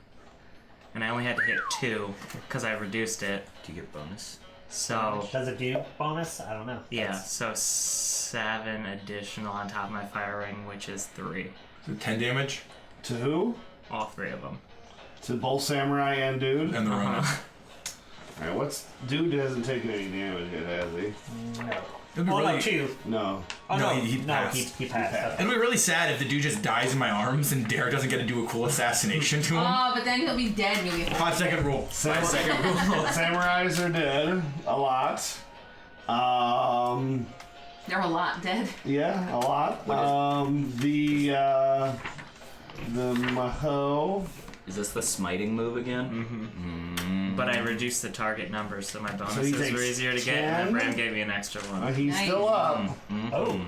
And I only had to hit 2 because I reduced it. Do you get bonus? So Does it do bonus? I don't know. yeah, so 7 additional on top of my fire ring, which is 3. So 10 damage To who? All 3 of them. To both samurai and dude? and the Ronin. Alright, what's... Dude hasn't taken any damage yet, has he? No. It'd be Oh, really, no, 2. No. Oh, No, no. he no, passed. he passed. passed. Okay. it'd be really sad if the dude just dies in my arms and Derek doesn't get to do a cool assassination to him. Oh, but then he'll be dead and you'll be 5-second rule. 5-second rule. Samurais are dead. A lot. They're a lot dead. Yeah, a lot. The Maho. Is this the smiting move again? Mm-hmm. But I reduced the target number, so my bonuses takes were easier to get, and 10? then Bram gave me an extra one. He's Nice. still up. Oh.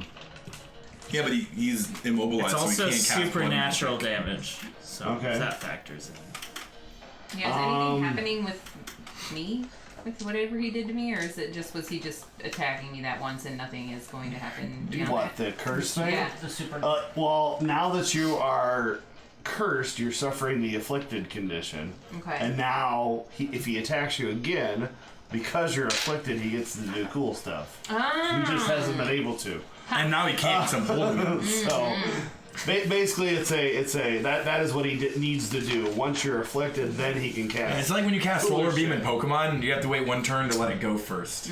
Yeah, but he's immobilized, It's so also he can't cast supernatural damage, so Okay. that factors in. Yeah, is anything happening with me? With whatever he did to me? Or is it just, was he just attacking me that once and nothing is going to happen beyond What, that? the curse thing? Yeah. The super. Well, now that you are cursed, you're suffering the afflicted condition. Okay. And now, if he attacks you again, because you're afflicted, he gets to do cool stuff. Ah. He just hasn't been able to. And now he can't because I'm holding him. So, basically, that is what he needs to do. Once you're afflicted, then he can It's cast. like when you cast Solar Beam in shit. Pokemon, you have to wait 1 turn to let it go first.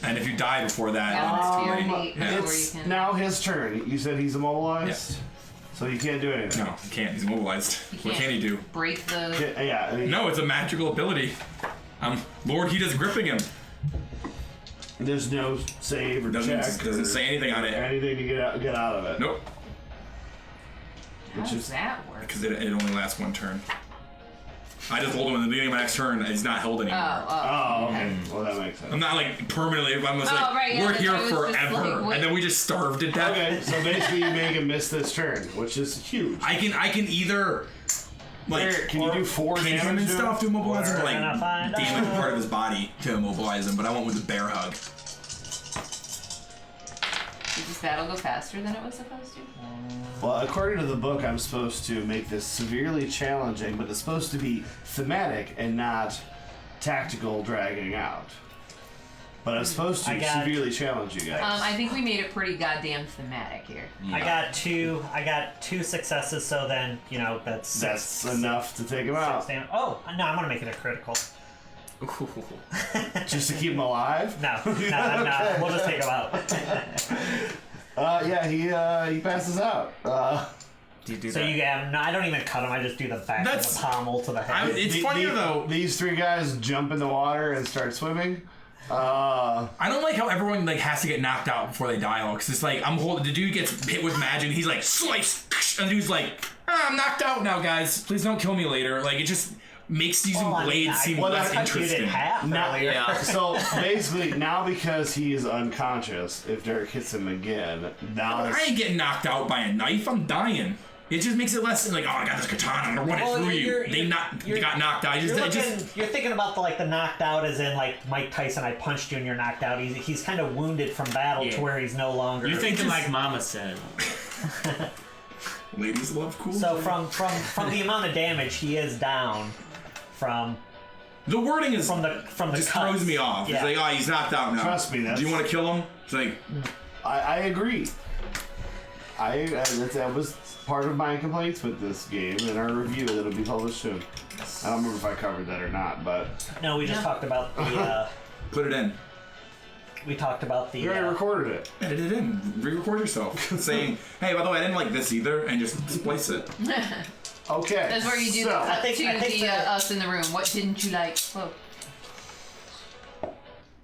And if you die before that, Yeah, then it's too your late. fate before you It's can. now his turn. You said he's immobilized? Yes. So you can't do anything. No, he can't. He's immobilized. What can he do? Break the. Yeah, I mean, No, it's a magical ability. Lord Heat is gripping him. there's no save or Doesn't check or say anything on it. anything to get out of it. Nope, How does that work? because it only lasts 1 turn. I just hold him in the beginning of my next turn. It's not held anymore. Oh, okay. Well, that makes sense. I'm not like permanently. I'm just Oh, like right, yeah, we're that's here why I was just forever, like, what? and then we just starved to death. Okay, so basically you make him miss this turn, which is huge. I can either like Can you do 4 pin him damage and to him? stuff to immobilize him, or We're gonna find like damage out. part of his body to immobilize him. But I went with the bear hug. Did this battle go faster than it was supposed to? Well, according to the book, I'm supposed to make this severely challenging, but it's supposed to be thematic and not tactical dragging out. But I'm supposed to I got- severely challenge you guys. I think we made it pretty goddamn thematic here. I got two successes, so then that's That's enough to take him out. Oh no, I'm gonna make it a critical. Just to keep him alive? No, Okay. we'll just take him out. Yeah, he passes out. Do you do So that? you get no, I don't even cut him. I just do the back of That's- the pommel to the head. It's funnier though. These 3 guys jump in the water and start swimming. I don't like how everyone like has to get knocked out before they die, because it's like I'm holding. The dude gets hit with magic. And he's like slice, and the dude's like, I'm knocked out now, guys. Please don't kill me later. Like it just makes using Well, I mean, blades seem I less cut you in interesting. half Now, earlier. Yeah. So basically, now because he is unconscious, if Derek hits him again, now I ain't getting knocked out by a knife. I'm dying. It just makes it less like, oh, I got this katana, I'm gonna run it through you. They got knocked out. You're thinking about the knocked out as in like Mike Tyson. I punched you and you're knocked out. He's kind of wounded from battle to where he's no longer. You're thinking like Mama said. Ladies love cool. So from the amount of damage he is down from. The wording is from the just cuts. throws me off. Yeah. It's like, oh, he's knocked out now. Trust me, Do you want to kill him? It's like, I agree. That was part of my complaints with this game in our review that'll be published soon. I don't remember if I covered that or not, but No, we just talked about the. put it in. We talked about the. you already recorded it. Edit it in. Re-record yourself. Saying, hey, by the way, I didn't like this either, and just splice it. Okay. That's where you do so, the cut I think to us in the room. What didn't you like? Whoa,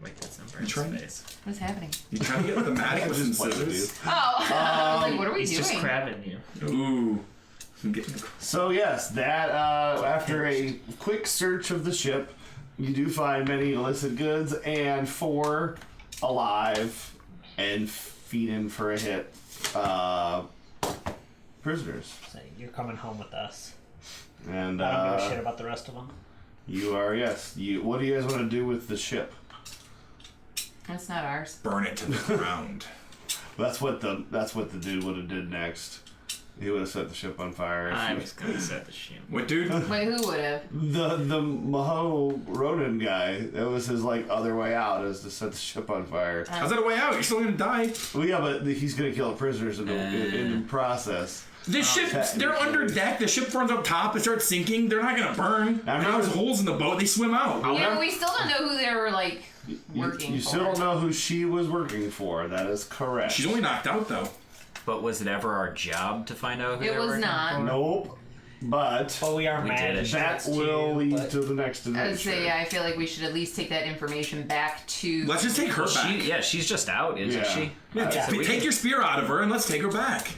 Wait, that's not You trying to- space. what's happening? You trying to get the magic with some Just play with scissors? Oh, I was like, what are we He's doing? just crabbing you. Ooh. I'm getting the So yes, that after a quick search of the ship, you do find many illicit goods and 4 alive and feeding for a hit prisoners. So you're coming home with us. And I don't give a shit about the rest of them. you are what do you guys want to do with the ship? That's not ours. burn it to the ground. That's what the dude would have did next. He would have set the ship on fire. I was gonna set the ship. What, dude? Wait, who would have? The Maho Ronin guy. That was his other way out, is to set the ship on fire. How's that a way out? You're still gonna die. Well, yeah, but he's gonna kill the prisoners in the process. The ship, they're under deck. The ship runs up top. It starts sinking. They're not gonna burn. Now there's holes in the boat. They swim out. Yeah, but we still don't know who they were working You for. still don't know who she was working for. That is correct. She's only knocked out though. But was it ever our job to find out who It they were was working not. for? Nope. But But we are We did mad. it. that will lead to the next I would adventure. say, yeah, I feel like we should at least take that information back to. Let's just take her back. She's just out, isn't Yeah. she? Yeah, So we take can- your spear out of her and let's take her back.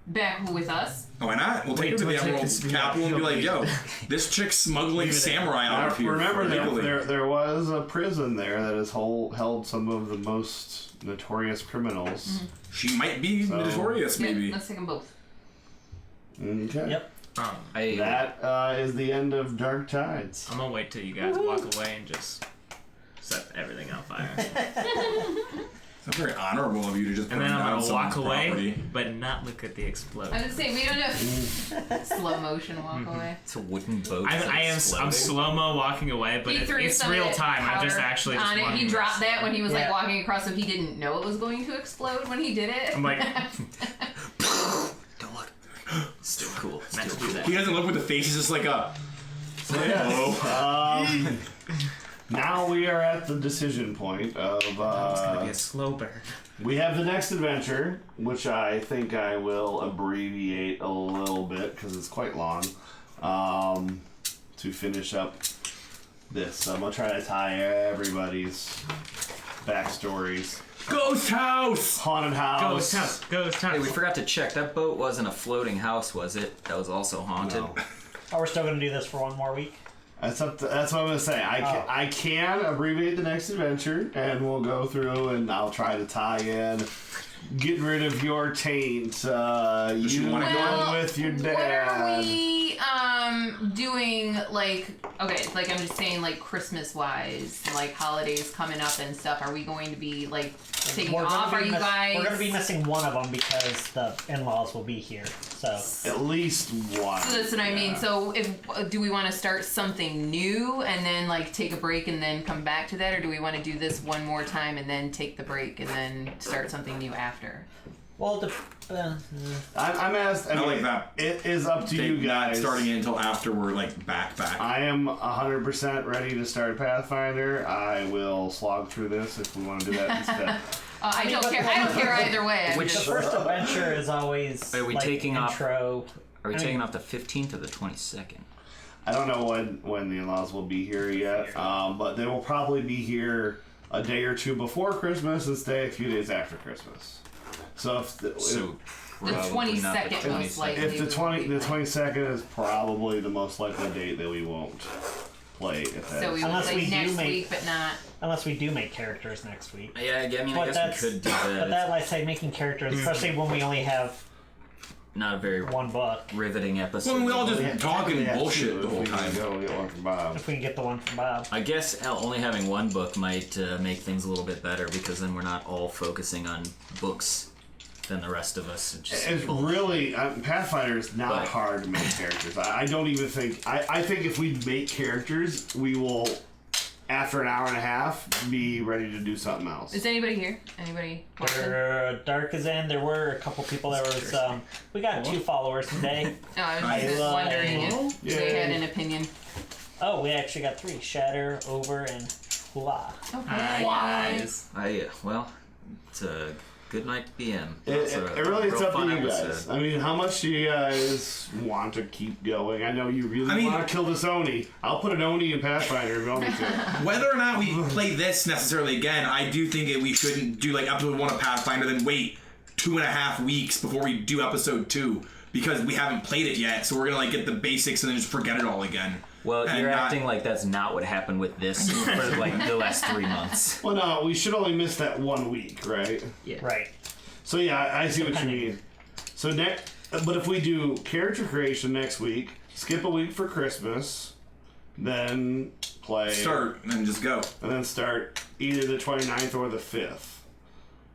Back with us. Oh, why not? We'll take her to the we'll take Emerald the spear Capital and be out. like, yo, this chick's smuggling samurai out of here. Remember, illegally. there was a prison there that has held some of the most notorious criminals. She might be notorious, maybe. Yeah, let's take them both. Okay. Yep. That is the end of Dark Tides. I'm gonna wait till you guys walk away and just set everything on fire. It's not very honorable of you to just And burn then I'm down gonna walk someone's away, property. but not look at the I explosion. was gonna say, we don't know. Slow motion walk away. It's a wooden boat. I'm slow mo walking away, but He threw it's some real of that time. I'm just powder actually just on it. He running. dropped that when he was Yeah. walking across, so he didn't know it was going to explode when he did it. I'm like, Don't look. Still cool. Nice Still to do cool. He doesn't look with the face, he's just like a... So yes. Now we are at the decision point of it's gonna be a slow burn. we have the next adventure, which I think I will abbreviate a little bit because it's quite long, to finish up this. So I'm gonna try to tie everybody's backstories. Ghost house! Haunted house. Ghost house. Hey, we forgot to check. That boat wasn't a floating house, was it? That was also haunted. No. Oh, we're still gonna do this for one more week. That's what I'm gonna say. I can abbreviate the next adventure, and we'll go through, and I'll try to tie in, get rid of your taint. You wanna go with your What dad. are we doing? I'm just saying, Christmas wise, holidays coming up and stuff. Are we going to be taking We're gonna off? be Are you guys? We're gonna be missing one of them because the in-laws will be here. So At least one. So that's what I mean. Yeah. So do we want to start something new and then take a break and then come back to that, or do we want to do this one more time and then take the break and then start something new after? well, I'm asked. I I mean, like that. It is up to you Not guys. starting it until after we're back. I am 100% ready to start Pathfinder. I will slog through this if we want to do that instead. I don't care. I don't care either way. I'm the just, first adventure is always Are we taking off- intro. Are we taking off the 15th or the 22nd? I don't know when the in-laws will be here yet, but they will probably be here a day or two before Christmas and stay a few days after Christmas. So the probably not 22nd most 22nd. likely. if the we won't be playing. 22nd is probably the most likely date that we won't play. If So that's, we will Unless play we do next make- week, but not. Unless we do make characters next week. Yeah, I mean, I But guess that's we could do But that. that, like, say, making characters, especially when we only have not a very one book. riveting episode. Well, we all just Yeah, talking yeah, bullshit two, the whole if we time. Go get one from Bob. If we can get the one from Bob. I guess only having one book might make things a little bit better because then we're not all focusing on books than the rest of us. It's really Pathfinder is not But- hard to make characters. I don't even think. I think if we make characters, we will, after an hour and a half, be ready to do something else. Is anybody here? Anybody? watching? Dark is in. There were a couple people. There was we got 2 followers today. No, I was just I wondering if they had an opinion. Oh, we actually got 3: Shatter, Over, and Hua. Okay. Guys. Well, it's a good night to be in. It really is real up to fun you episode. guys. I mean, how much do you guys want to keep going? I know you really want to kill this Oni. I'll put an Oni in Pathfinder if you want me to. Whether or not we play this necessarily again, I do think that we shouldn't do like episode 1 of Pathfinder, then wait 2.5 weeks before we do episode 2 because we haven't played it yet. So we're gonna like get the basics and then just forget it all again. Well, And you're not- acting like that's not what happened with this for like the last 3 months. Well, no, we should only miss that 1 week, right? Right. So yeah, I see what you mean. So but if we do character creation next week, skip a week for Christmas, then play Start and just go. and then start either the 29th or the 5th.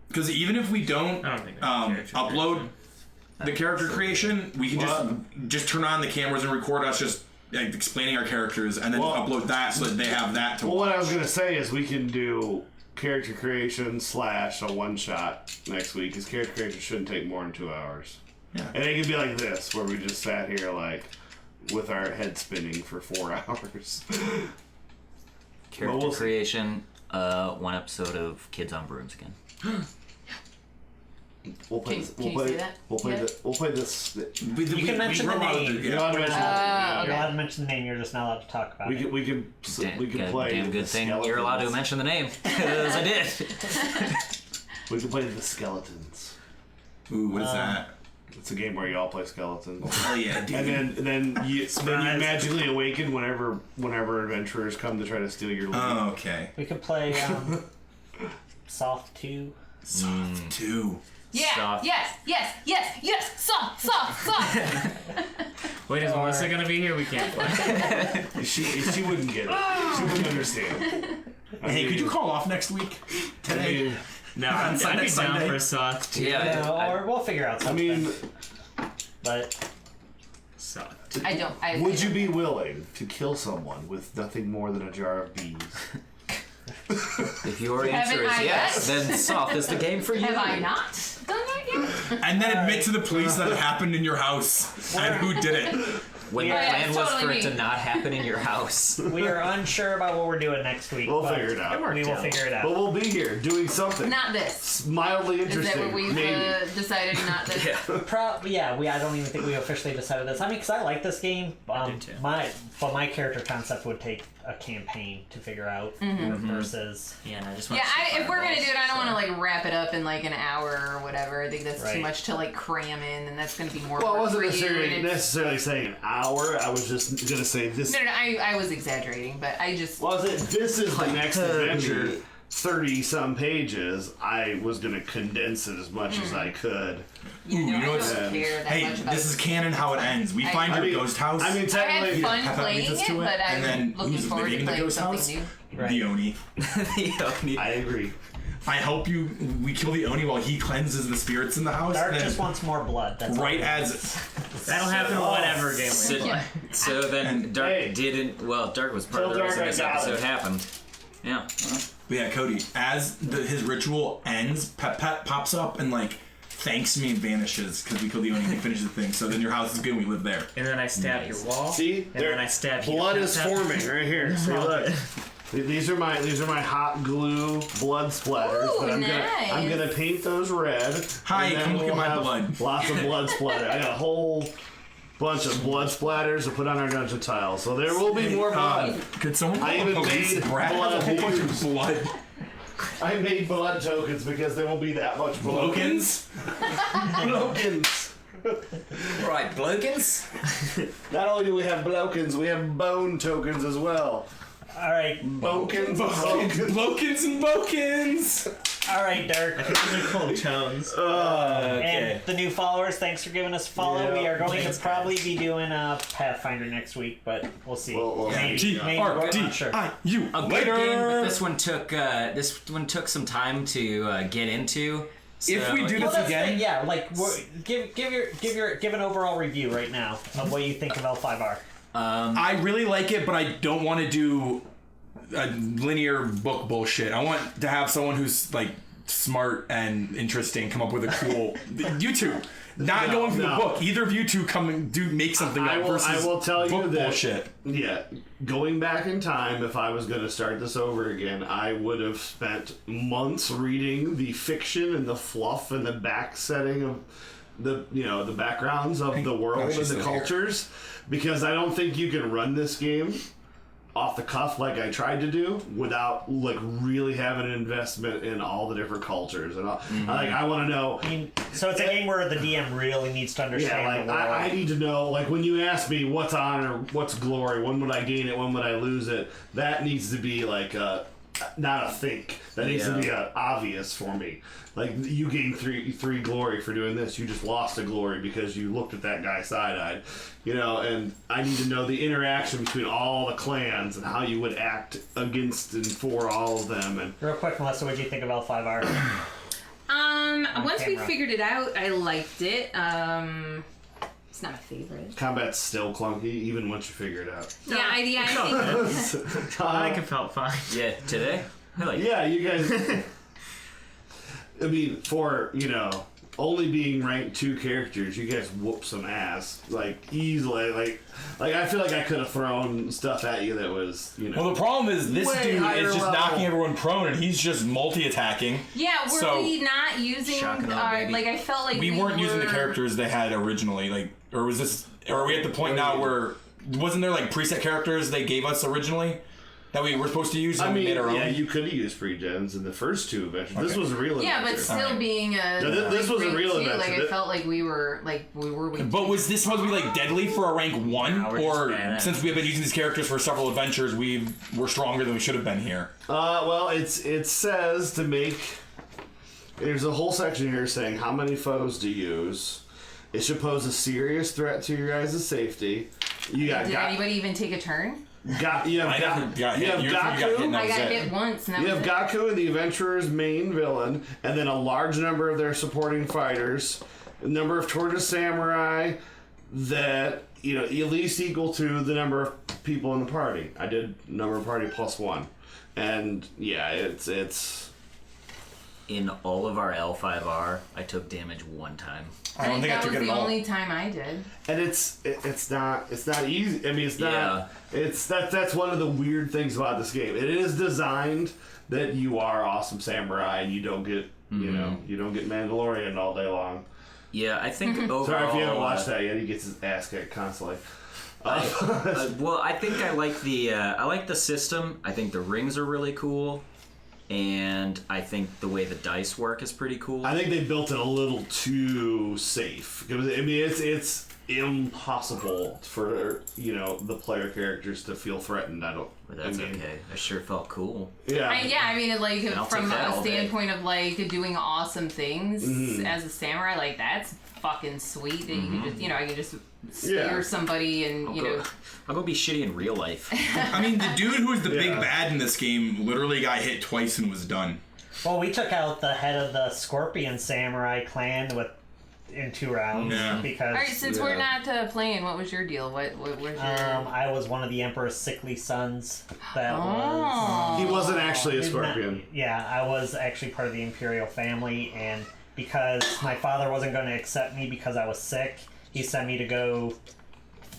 Because even if we don't, I don't think that's character upload creation. the character creation, we can just turn on the cameras and record us just like, explaining our characters and then Well- upload that so that they have that to Well, what I was watch. gonna say is we can do character creation / a one shot next week, because character creation shouldn't take more than 2 hours. Yeah. And it could be like this, where we just sat here like with our head spinning for 4 hours. Character we'll see. creation, 1 episode of Kids on Brooms again. We'll play Can- this. can We'll you play say it. that? We'll play Yeah. this. We'll play this. You can mention the name. You're allowed to mention it. You're allowed to mention the name. You're just not allowed to talk about it. We can play. Damn good the thing you're allowed to skeletons. mention the name, because I did. We can play the skeletons. Ooh, what is that? It's a game where you all play skeletons. Oh yeah, dude. And then you Surprise. magically awaken whenever adventurers come to try to steal your loot. Oh, okay. We could play Soft 2. Soft 2. Yeah. Soft. Yes. Soft. Wait, is Melissa gonna be here? We can't play. She wouldn't get it. She wouldn't understand. Hey, could you call off next week? Today? No, I'd be down Sunday? for soft. Yeah, No, or we'll figure out I something. mean, But Soft. I don't. would you be willing to kill someone with nothing more than a jar of bees? if your answer Haven't is I yes, yet? then Soft is the game for you. Have I not done that yet? And then admit to the police that it happened in your house and who did it. When the Yeah, plan it's was totally for it to me. not happen in your house. we are unsure about what we're doing next week. We'll but figure it out. We will figure it But out. we'll be here doing something Not this. mildly Is interesting. that what we've maybe. decided? Not this. I don't even think we officially decided this. I mean, because I like this game. do too. My character concept would take a campaign to figure out versus. Yeah, and I just want Yeah, if we're gonna do it, I don't want to like wrap it up in like an hour or whatever. I think that's too Right. much to like cram in, and that's gonna be more. Well, I work wasn't for you, necessarily, and it's- necessarily saying an hour. I was just gonna say this. No, I was exaggerating, but I just. Well, this is the next could adventure. be. 30-some pages. I was gonna condense it as much as I could. You know, you know I what's- don't care that Hey, much about this is canon how it ends. We I- find I your mean- ghost house. I mean, I had technically, fun Have that playing leads us it, to it, but I'm and then looking who's forward living to in the playing ghost house? something new. Right. The Oni. I agree. I hope we kill the Oni while he cleanses the spirits in the house. Dark and just wants more blood. That's right all. as That'll happen whatever game we So, play. so then Dark Hey. didn't. Well, Dark was part Tell of the reason Dark I this got episode it. happened. Yeah. Well, But yeah, Cody, as his ritual ends, Pet pops up and like thanks me and vanishes because we killed the Oni and he finishes the thing. So then your house is good and we live there. And then I stab your wall. See, And then I stab you. blood is Tap, tap. forming right here. See, look. These are my hot glue blood splatters. Ooh, but I'm nice. gonna paint those red. Hi, and then come look at we'll my have blood. Lots of blood splatter. I got a whole bunch of blood splatters to put on our dungeon tiles. So there will be more blood. Could someone I call even police? made Brad has a whole bunch of blood. I made blood tokens because there won't be that much blood. Blokins? Blokins. right, Blokins. Not only do we have blokins, we have bone tokens as well. All right. Bokins. Blokins and Bokins. All right, Dirk. I think those are called tones. And the new followers, thanks for giving us a follow. Yeah. We are going Thanks, to probably be doing a Pathfinder next week, but we'll see. Maybe we're not sure. G-R-D-I-U. A good game, but this one took some time to get into. So, If we do Well, this that's again, yeah, like give an overall review right now of what you think of L5R. I really like it, but I don't want to do a linear book bullshit. I want to have someone who's like smart and interesting come up with a cool. You two, not going from the book. Either of you two come and make something up versus I will tell you book that bullshit. Yeah, going back in time, if I was going to start this over again, I would have spent months reading the fiction and the fluff and the back setting of the backgrounds of the world and the cultures, because I don't think you can run this game off the cuff like I tried to do without like really having an investment in all the different cultures and all. Like I want to know. I mean, so it's a game where the DM really needs to understand Yeah, like the world. I need to know, like when you ask me what's honor, what's glory, when would I gain it, when would I lose it, that needs to be like not a think. That needs to be obvious for me. Like you gained three glory for doing this. You just lost a glory because you looked at that guy side-eyed, and I need to know the interaction between all the clans and how you would act against and for all of them. And Real quick, Melissa, what do you think of L5R? Once we camera. figured it out, I liked it. It's not my favorite. combat's still clunky even once you figure it out. Yeah, I think. I think it felt fine. yeah, today I like. Yeah, you guys. I mean, for only being ranked 2 characters, you guys whoop some ass like easily. Like I feel like I could have thrown stuff at you that was Well, the problem is this way dude higher is just level. knocking everyone prone, and he's just multi-attacking. Yeah, were we not using Shocking on, our, baby. like I felt like We weren't using the were- characters they had originally, or was this? Or are we at the point now where wasn't there like preset characters they gave us originally that we were supposed to use? And I we mean, made our own. yeah, you could have used pre-gens in the first 2 adventures. This was a real Yeah, adventure. but still Alright. being a. This was a rank real 2, adventure. Like I felt like we were But was this supposed to be like deadly for a rank 1, No, we're just or bad. since we have been using these characters for several adventures, we were stronger than we should have been here? Well, it says to make. There's a whole section here saying how many foes to use. It should pose a serious threat to your guys' safety. You got Did anybody even take a turn? you have I never got you hit. have You got hit, and Gaku. that I was got it. hit once. And that You was have it. Gaku, the adventurer's main villain, and then a large number of their supporting fighters, a number of tortoise samurai that at least equal to the number of people in the party. I did number of party +1, and yeah, it's. In all of our L5R, I took damage 1 time. I don't think I that took was it the at all. only time I did. And it's not easy. I mean, it's not. Yeah. It's that's one of the weird things about this game. It is designed that you are awesome samurai and you don't get you don't get Mandalorian all day long. Yeah, I think overall. Sorry if you haven't watched that yet. He gets his ass kicked constantly. Well, I think I like the system. I think the rings are really cool, and I think the way the dice work is pretty cool. I think they built it a little too safe. I mean, it's impossible for the player characters to feel threatened. But that's okay. I sure felt cool. Yeah. I mean, like I'll from take that a all day. standpoint of like doing awesome things as a samurai, like that's fucking sweet. That you can just, I can just spear somebody and I'll go be shitty in real life. I mean, the dude who was the big Yeah. bad in this game literally got hit twice and was done. Well, we took out the head of the Scorpion Samurai clan in 2 rounds Yeah. because All right, since we're not playing, what was your deal? What was your? I was one of the Emperor's sickly sons. That was. Oh. He wasn't actually a Did not- scorpion. Yeah, I was actually part of the Imperial family, and because my father wasn't going to accept me because I was sick, he sent me to go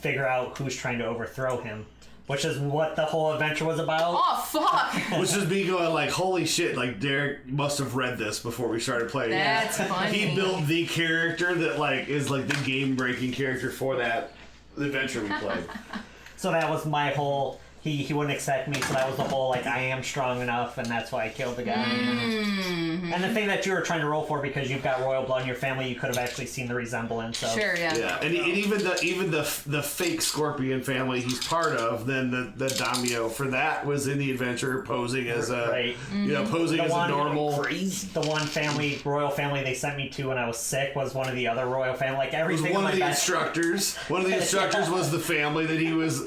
figure out who's trying to overthrow him, which is what the whole adventure was about. Oh fuck! Which is me going like, holy shit, like Derek must have read this before we started playing. That's funny. He built the character that like is like the game-breaking character for that adventure we played. So that was my whole. He wouldn't accept me, so that was the whole like I am strong enough, and that's why I killed the guy. And And the thing that you were trying to roll for, because you've got royal blood in your family, you could have actually seen the resemblance. So. Sure, yeah. Yeah, and even the fake Scorpion family he's part of, then the daimyo for that was in the adventure posing as a Right. posing as a normal. The one family, royal family they sent me to when I was sick was one of the other royal family. Like everything. One in of my the back- instructors. One of the instructors was the family that he was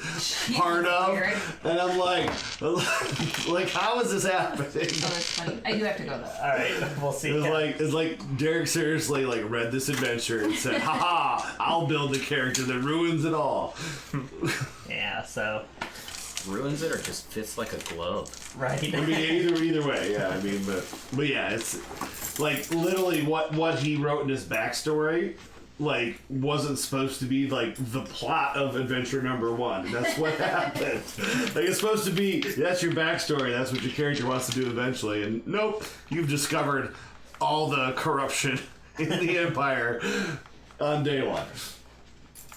part of, Weird. and I'm like, how is this happening? Oh, that's funny. I do have to go though. All right, we'll see. It's like Derek seriously read this adventure and said, "Haha, I'll build the character that ruins it all." Yeah. So. Ruins it or just fits like a glove. Right. I mean, either way, yeah. I mean, but yeah, it's like literally what he wrote in his backstory, wasn't supposed to be the plot of adventure number 1. That's what happened. It's supposed to be that's your backstory. That's what your character wants to do eventually, and nope, you've discovered all the corruption in the Empire on day 1.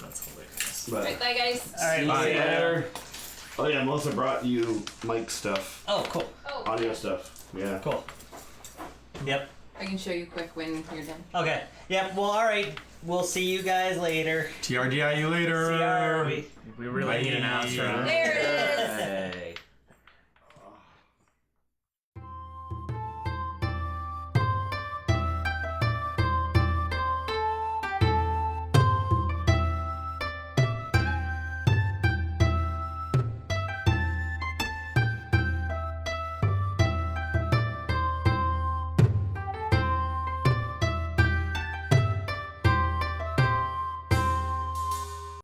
That's hilarious. But, Right, bye guys. All right. Bye, See ya. later. Oh yeah, Melissa brought you mic stuff, Oh, cool. Oh, audio stuff. Yeah. Cool. Yep. I can show you quick when you're done. Okay. Yep. Well, all right. We'll see you guys later. TRDI you later. CR. We really need an outro. There it is. Hey.